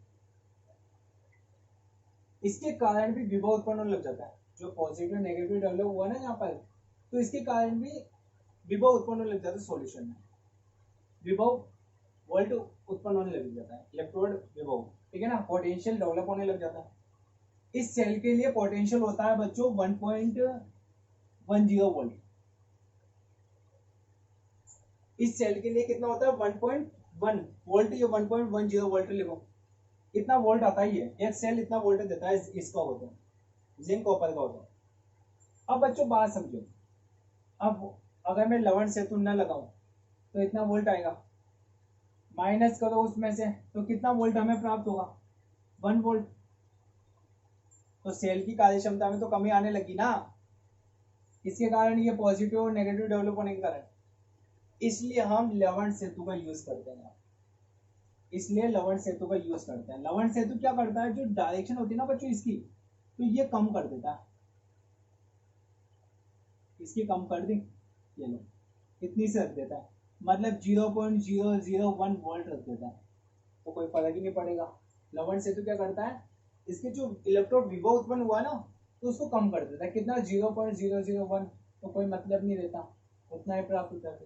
इसके कारण भी विभव उत्पन्न होने लग जाता है, जो पॉजिटिव नेगेटिव डेवलप हुआ ना यहाँ पर, तो इसके कारण भी विभव उत्पन्न होने लग जाता है सॉल्यूशन में, विभव वोल्ट उत्पन्न होने लग जाता है, इलेक्ट्रोड विभव, ठीक है ना, पोटेंशियल डेवलप होने लग जाता है। इस सेल के लिए पोटेंशियल होता है बच्चों 1.10 वोल्ट, इस सेल के लिए कितना होता है 1.1 वोल्ट, या 1.10 वोल्ट लिखो, इतना वोल्ट आता ही है, एक सेल इतना वोल्टेज देता है, इसका होता है जिंक कॉपर का होता है। अब बच्चों बात समझो, अब अगर मैं लवण सेतु न लगाऊं तो इतना वोल्ट आएगा, माइनस करो उसमें से तो कितना वोल्ट हमें प्राप्त होगा, 1 वोल्ट, तो सेल की कार्यक्षमता में तो कमी आने लगी ना, इसके कारण ये पॉजिटिव और नेगेटिव डेवलप होने के कारण, इसलिए हम लवण सेतु का यूज करते हैं, इसलिए लवण सेतु का यूज करते हैं। लवण सेतु क्या करता है, जो डायरेक्शन होती है ना बच्चों इसकी, तो ये कम कर देता है, इसकी कम कर दी, ये लो इतनी से रख देता है, मतलब 0.001 वोल्ट रख देता है, तो कोई फर्क ही नहीं पड़ेगा। लवण सेतु क्या करता है, इसके जो इलेक्ट्रोड विभव उत्पन्न हुआ ना, तो उसको कम कर देता है, कितना 0.001, तो कोई मतलब नहीं रहता, उतना ही प्राप्त होता है,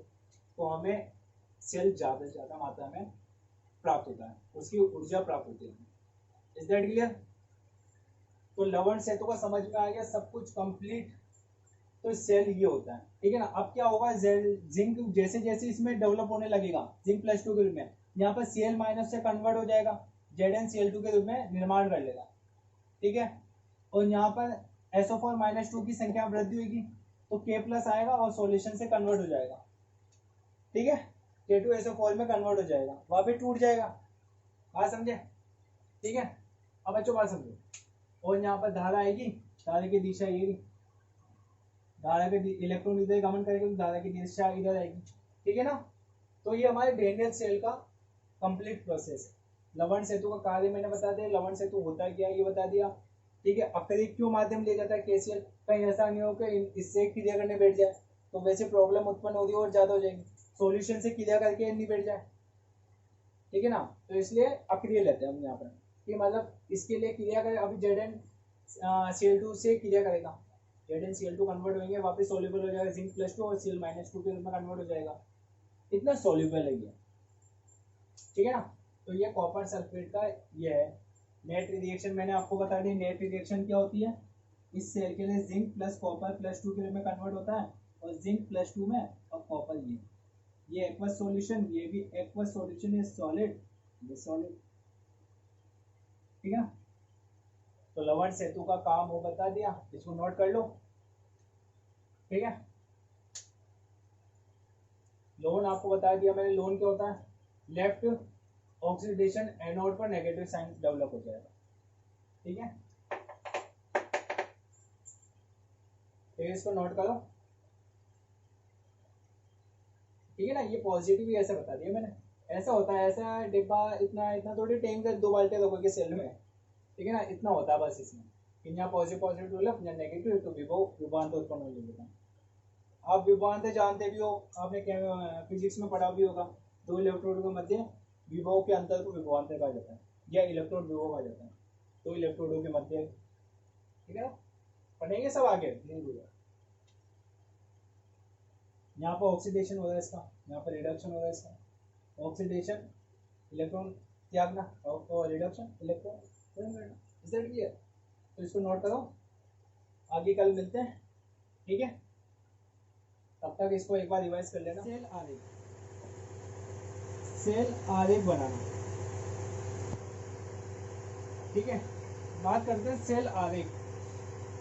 तो हमें सेल ज्यादा से ज्यादा मात्रा में प्राप्त होता है, उसकी ऊर्जा प्राप्त होती है। Is that clear? तो लवण सेतु का समझ में आ गया सब कुछ कंप्लीट। तो सेल ये होता है, ठीक है ना। अब क्या होगा, जिंक जैसे जैसे इसमें डेवलप होने लगेगा, जिंक+2 के रूप में, यहाँ पर Cl- से कन्वर्ट हो जाएगा, ZnCl2 के रूप में निर्माण कर लेगा, ठीक है। और यहाँ पर SO4 - 2 की संख्या में वृद्धि होगी, तो K+ आएगा और सॉल्यूशन से कन्वर्ट हो जाएगा, ठीक है, K2SO4 में कन्वर्ट हो जाएगा, वहां पे टूट जाएगा, बात समझे, ठीक है। अब बच्चों बात समझो, और यहाँ पर धारा आएगी, धारा की दिशा ये, धारा के इलेक्ट्रॉन इधर गमन करेगा तो धारा की दिशा इधर आएगी, ठीक है ना। तो ये हमारे डेनियल सेल का कंप्लीट प्रोसेस है। लवण सेतु का कार्य मैंने बता दिया, लवण सेतु होता है क्या ये बता दिया, ठीक है। अक्रिय क्यों माध्यम ले जाता है KCl, कहीं ऐसा नहीं हो कि इससे क्रिया करने बैठ जाए तो वैसे प्रॉब्लम उत्पन्न हो रही है और ज्यादा हो जाएगी, सॉल्यूशन से क्रिया करके नहीं बैठ जाए, ठीक है ना, तो इसलिए अक्रिय लेते हैं हम यहाँ पर। कि मतलब इसके लिए क्रिया करे, अभी Zn Cl2 से क्रिया करेगा, ZnCl2 कन्वर्ट होंगे, वापस सोल्यूबल हो जाएगा जिंक +2 और Cl-2 के रूप में कन्वर्ट हो जाएगा। इतना सोल्यूबल है ये, ठीक है ना। तो ये कॉपर सल्फेट का ये है नेट रिएक्शन। मैंने आपको बता दी नेट रिएक्शन क्या होती है। इस सेल के लिए जिंक प्लस कॉपर +2 के रूप में कन्वर्ट होता है, और जिंक +2 में और कॉपर ये एक्वस सॉल्यूशन, ये भी एक्वस सॉल्यूशन, ये सॉलिड, ये सॉलिड, ठीक है। तो लवण सेतु का काम वो बता दिया, इसको नोट कर लो, ठीक है। लोन आपको बता दिया मैंने, लोन क्या होता है, लेफ्ट ऑक्सीडेशन एनोड पर नेगेटिव साइन डेवलप हो जाएगा, ठीक है। तो इसको नोट करो, ठीक है ना। ये पॉजिटिव ही ऐसा बता दिया मैंने, ऐसा होता है, ऐसा डिब्बा इतना इतना थोड़ी टैंक 2 बाल्टी लोगों के सेल में, ठीक है ना, इतना होता है बस इसमें। यहाँ पॉजिटिव डेवलप, यहाँ नेगेटिव, तो विभवांतर उत्पन्न हो जाएगा। आप विभवांतर जानते भी हो, आपने फिजिक्स में पढ़ा भी होगा, 2 इलेक्ट्रोड के मध्य विभव के अंतर को विभवांतर कहा जाता है, या इलेक्ट्रोड विभव कहा जाता है, 2 इलेक्ट्रोडों के मध्य, ठीक है ना। पढ़ेंगे सब आगे धीरे धीरे। यहाँ पर ऑक्सीडेशन हो रहा है इसका, यहाँ पर रिडक्शन हो रहा है इसका, ऑक्सीडेशन इलेक्ट्रॉन त्यागना और रिडक्शन इलेक्ट्रॉन, तो इसको नोट करो, आगे कल मिलते हैं, ठीक है। तब तक इसको एक बार रिवाइज कर लेना। सेल आरेख बनाना, ठीक है। बात करते हैं सेल आरेख,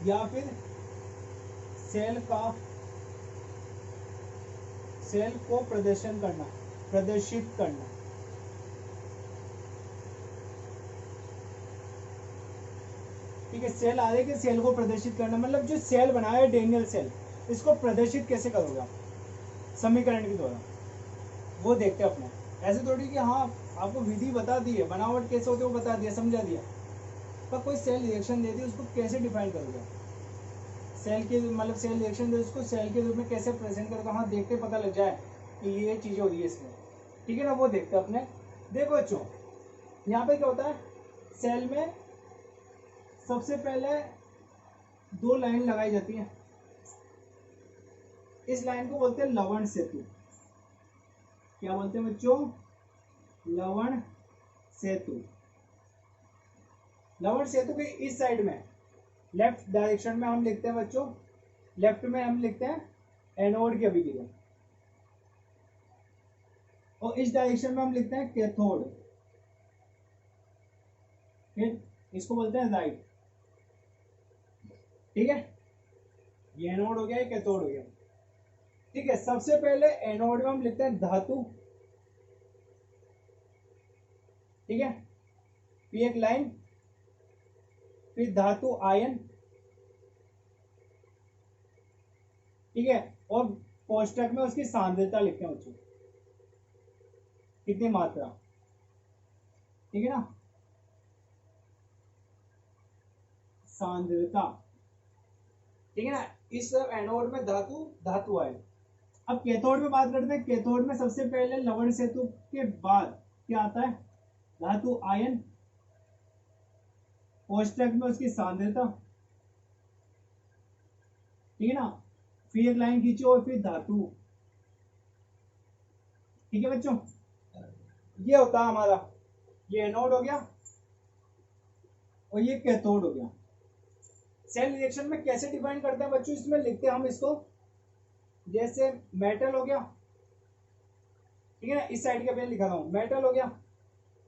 या फिर सेल को प्रदर्शित करना, ठीक है। सेल आरेख है, सेल को प्रदर्शित करना मतलब जो सेल बनाया है डेनियल सेल, इसको प्रदर्शित कैसे करोगे आप समीकरण के द्वारा, वो देखते हैं अपने। ऐसे थोड़ी कि हाँ आपको विधि बता दी है, बनावट कैसे होती है वो बता दिया, समझा दिया, पर कोई सेल रिएक्शन दे दी उसको कैसे डिफाइन करोगे, सेल के मतलब सेल रिएक्शन दे उसको सेल के रूप में कैसे प्रेजेंट करोगे, हाँ देखते पता लग जाए कि ये चीज़ें हो रही है इसमें, ठीक है ना, वो देखते अपने। देखो बच्चों, यहाँ पे क्या होता है, सेल में सबसे पहले 2 लाइन लगाई जाती है, इस लाइन को बोलते हैं लवण सेतु। क्या बोलते हैं बच्चों, लवण सेतु। लवण सेतु के इस साइड में लेफ्ट डायरेक्शन में हम लिखते हैं बच्चों, लेफ्ट में हम लिखते हैं एनोड की अभिक्रिया, और इस डायरेक्शन में हम लिखते हैं कैथोड, फिर इसको बोलते हैं राइट, ठीक है। ये एनोड हो गया, ये कैथोड हो गया, ठीक है। सबसे पहले एनोड में हम लिखते हैं धातु, ठीक है, फिर एक लाइन, फिर धातु आयन, ठीक है, और कोष्टक में उसकी सांद्रता लिखते हैं बच्चों, कितनी मात्रा, ठीक है ना, सांद्रता, ठीक है ना। इस एनोड में धातु आयन। अब कैथोड में बात करते हैं, कैथोड में सबसे पहले लवण सेतु के बाद क्या आता है, धातु आयन, कोष्टक में उसकी सांद्रता, ठीक है ना, फिर एक लाइन खींचो और फिर धातु, ठीक है बच्चों। ये होता है हमारा, ये एनोड हो गया और ये कैथोड हो गया। सेल रिएक्शन में कैसे डिफाइन करते हैं बच्चों, इसमें लिखते हैं हम इसको, जैसे मेटल हो गया, ठीक है ना, इस साइड का पेन लिखा रहा हूं, मेटल हो गया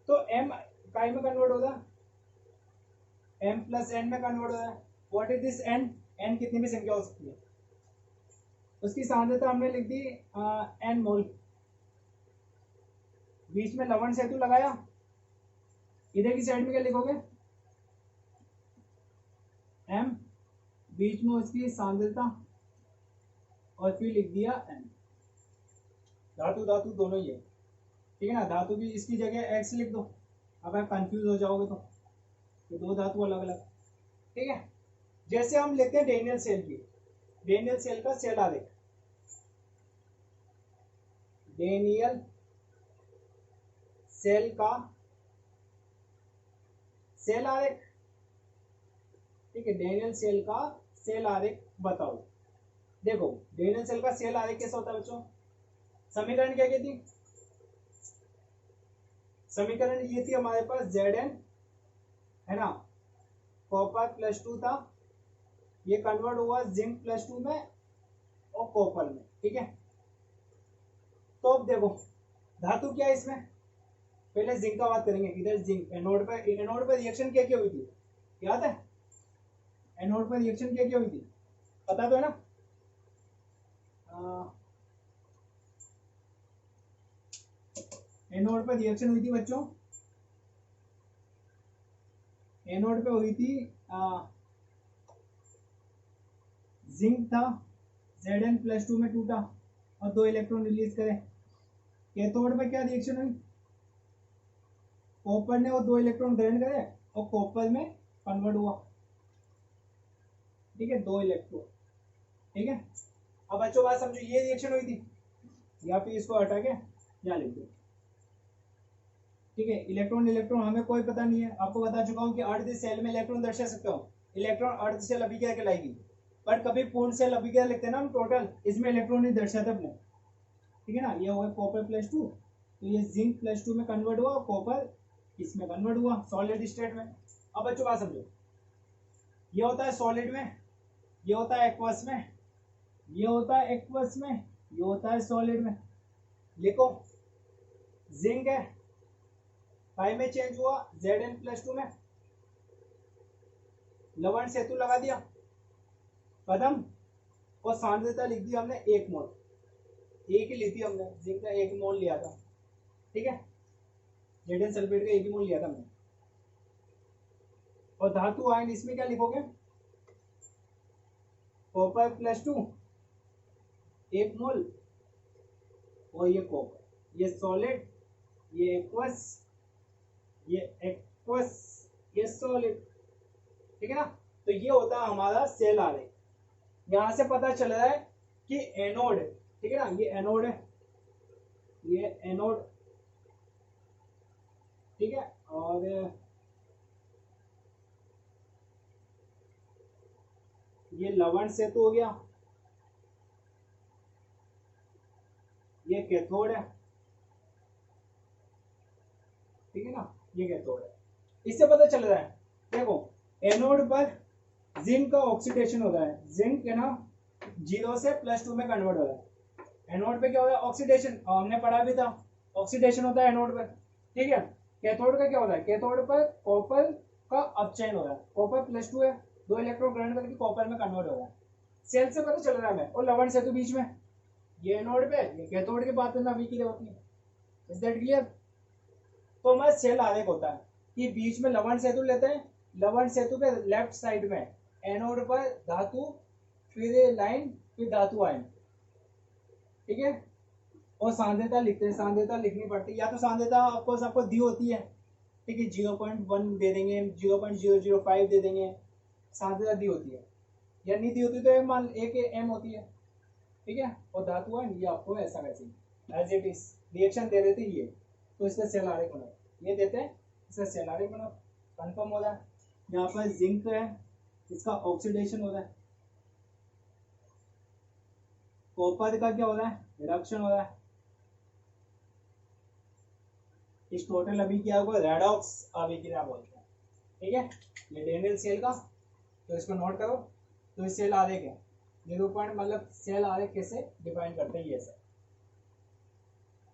तो एम काय में कन्वर्ट होगा, एम प्लस एन में कन्वर्ट हो रहा है। What is this N, N कितनी भी संख्या हो सकती है, उसकी सांद्रता हमने लिख दी एन मोल। बीच में लवण सेतु लगाया, इधर की साइड में क्या लिखोगे, एम, बीच में उसकी सांद्रता, और फिर लिख दिया एन। धातु धातु दोनों ही है, ठीक है ना। धातु भी इसकी जगह एक्स लिख दो, अब आप कंफ्यूज हो जाओगे तो 2 धातु अलग अलग, ठीक है। जैसे हम लेते हैं डेनियल सेल की, डेनियल सेल का सेल आरेख, डेनियल सेल का सेल आरेख, ठीक है, डेनियल सेल का सेल आरेख बताओ। देखो डेनियल सेल का सेल आरेख कैसा होता है बच्चों, समीकरण क्या थी, समीकरण ये थी हमारे पास Zn है ना, कॉपर +2 था, ये कन्वर्ट हुआ जिंक +2 में और कॉपर में, ठीक है। तो अब देखो धातु क्या है इसमें, पहले जिंक का बात करेंगे, इधर जिंक एनोड पर रिएक्शन क्या क्या हुई थी, याद है, एनोड पर रिएक्शन क्या क्या हुई थी, पता तो है ना, एनोड पर रिएक्शन हुई थी बच्चों, एनोड पे हुई थी जिंक था, Zn+2 में टूटा और 2 इलेक्ट्रॉन रिलीज करे। कैथोड में क्या रिएक्शन हुई, कॉपर ने वो 2 इलेक्ट्रॉन ग्रहण करे और कॉपर में कन्वर्ट हुआ, ठीक है, 2 इलेक्ट्रॉन, ठीक है। अब बच्चों बात समझो, ये रिएक्शन हुई थी, या फिर इसको हटा के यहाँ लिख दो, ठीक है। इलेक्ट्रॉन इलेक्ट्रॉन हमें कोई पता नहीं है, आपको बता चुका हूँ कि अर्ध सेल में इलेक्ट्रॉन दर्शा सकता हूँ, इलेक्ट्रॉन अर्ध सेल अभिक्रिया कहलाएगी, पर कभी पूर्ण सेल अभिक्रिया लिखते हैं ना हम टोटल, इसमें इलेक्ट्रॉन नहीं दर्शाते अपने, ठीक है ना। ये हुआ कॉपर +2, तो ये जिंक +2 में कन्वर्ट हुआ, कॉपर इसमें कन्वर्ट हुआ सॉलिड स्टेट में। अब बच्चों बात समझो, ये होता है सॉलिड में, ये होता है एक्वस में, ये होता है एक्वस में, ये होता है सॉलिड में। लिखो जिंक है, काय में चेंज हुआ, Zn+2 में, लवण सेतु लगा दिया, कदम और सांद्रता लिख दी हमने 1 मोल, एक ही ली थी हमने, जिंक का 1 मोल लिया था, ठीक है, Zn सल्फेट का 1 ही मोल लिया था हमने। और धातु आयन इसमें क्या लिखोगे, कॉपर +2 1 मोल, और ये कॉपर, ये सॉलिड, ये एक्वस, ये एक्वस, ये सॉलिड, ठीक है ना। तो ये होता है हमारा सेल आरेख। यहां से पता चल रहा है कि एनोड, ठीक है ना, ये एनोड है, ये एनोड, ठीक है, और ये लवण सेतु हो गया, ये कैथोड है, ठीक है ना, ये कैथोड है। इससे पता चल रहा है, देखो एनोड पर जिंक का ऑक्सीडेशन होता है, जिंक है ना 0 से +2 में कन्वर्ट हो रहा है, एनोड पे क्या होता है ऑक्सीडेशन, हमने पढ़ा भी था, ऑक्सीडेशन होता है एनोड पर, ठीक है। कैथोड का क्या होता है, कैथोड पर कॉपर का अपचयन हो रहा है, कॉपर +2 है, 2 इलेक्ट्रॉन ग्रहण करके कॉपर में कन्वर्ट हो रहा है, सेल से पता चल रहा है हमें। और लवण सेतु बीच में, ये एनोड पे, ये कैथोड के बाद में अभिक्रिया होती है, इज दैट क्लियर। तो हमारा सेल आरेख होता है कि बीच में लवण सेतु लेते हैं, लवण सेतु पे लेफ्ट साइड में एनोड पर धातु, फिर लाइन, फिर धातु आयन, ठीक है। और सांद्रता लिखते हैं, सांद्रता लिखनी पड़ती है, या तो सांद्रता आपको सबको दी होती है, ठीक है, 0.1 दे देंगे, 0.005 दे देंगे, सांद्रता दी होती है, या नहीं दी होती तो मान 1 m होती है, ठीक है। और धातु आयन ये आपको ऐसा वैसे एज इट इज रिएक्शन दे देते ये, तो इसका सेल आरेख बनाओ, ये देते हैं, इसका सेल आरेख बनाओ, कंफर्म हो रहा है। यहाँ पर जिंक है, इसका ऑक्सीडेशन हो रहा है, कॉपर का क्या हो रहा है, रिडक्शन हो रहा है, इस टोटल अभिक्रिया को रेडॉक्स अभिक्रिया बोलते हैं, ठीक है। ये डेनियल सेल का, तो इसको नोट करो। तो इस सेल आरेख है, निरूपण मतलब सेल आरेख कैसे डिफाइन करते हैं ये सब,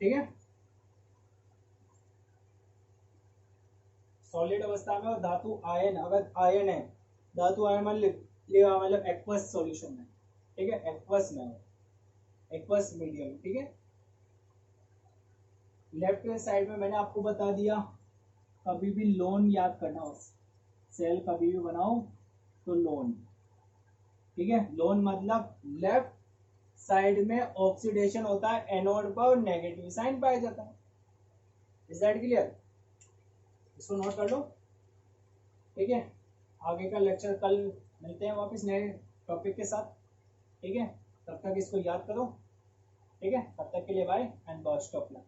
ठीक है। सॉलिड अवस्था में और धातु आयन, अगर आयन है, धातु आयन मतलब एक्वस सॉल्यूशन में, ठीक है, एक्वस में, एक्वस मीडियम, ठीक है। लेफ्ट हैंड साइड में मैंने आपको बता दिया, कभी भी लोन याद करना, सेल कभी भी बनाओ तो लोन, ठीक है। लोन मतलब लेफ्ट साइड में ऑक्सीडेशन होता है एनोड पर और नेगेटिव साइन पाया जाता है, इज दैट क्लियर, इसको नोट कर लो, ठीक है। आगे का लेक्चर कल मिलते हैं वापस नए टॉपिक के साथ, ठीक है। तब तक इसको याद करो, ठीक है। तब तक के लिए bye and best of luck.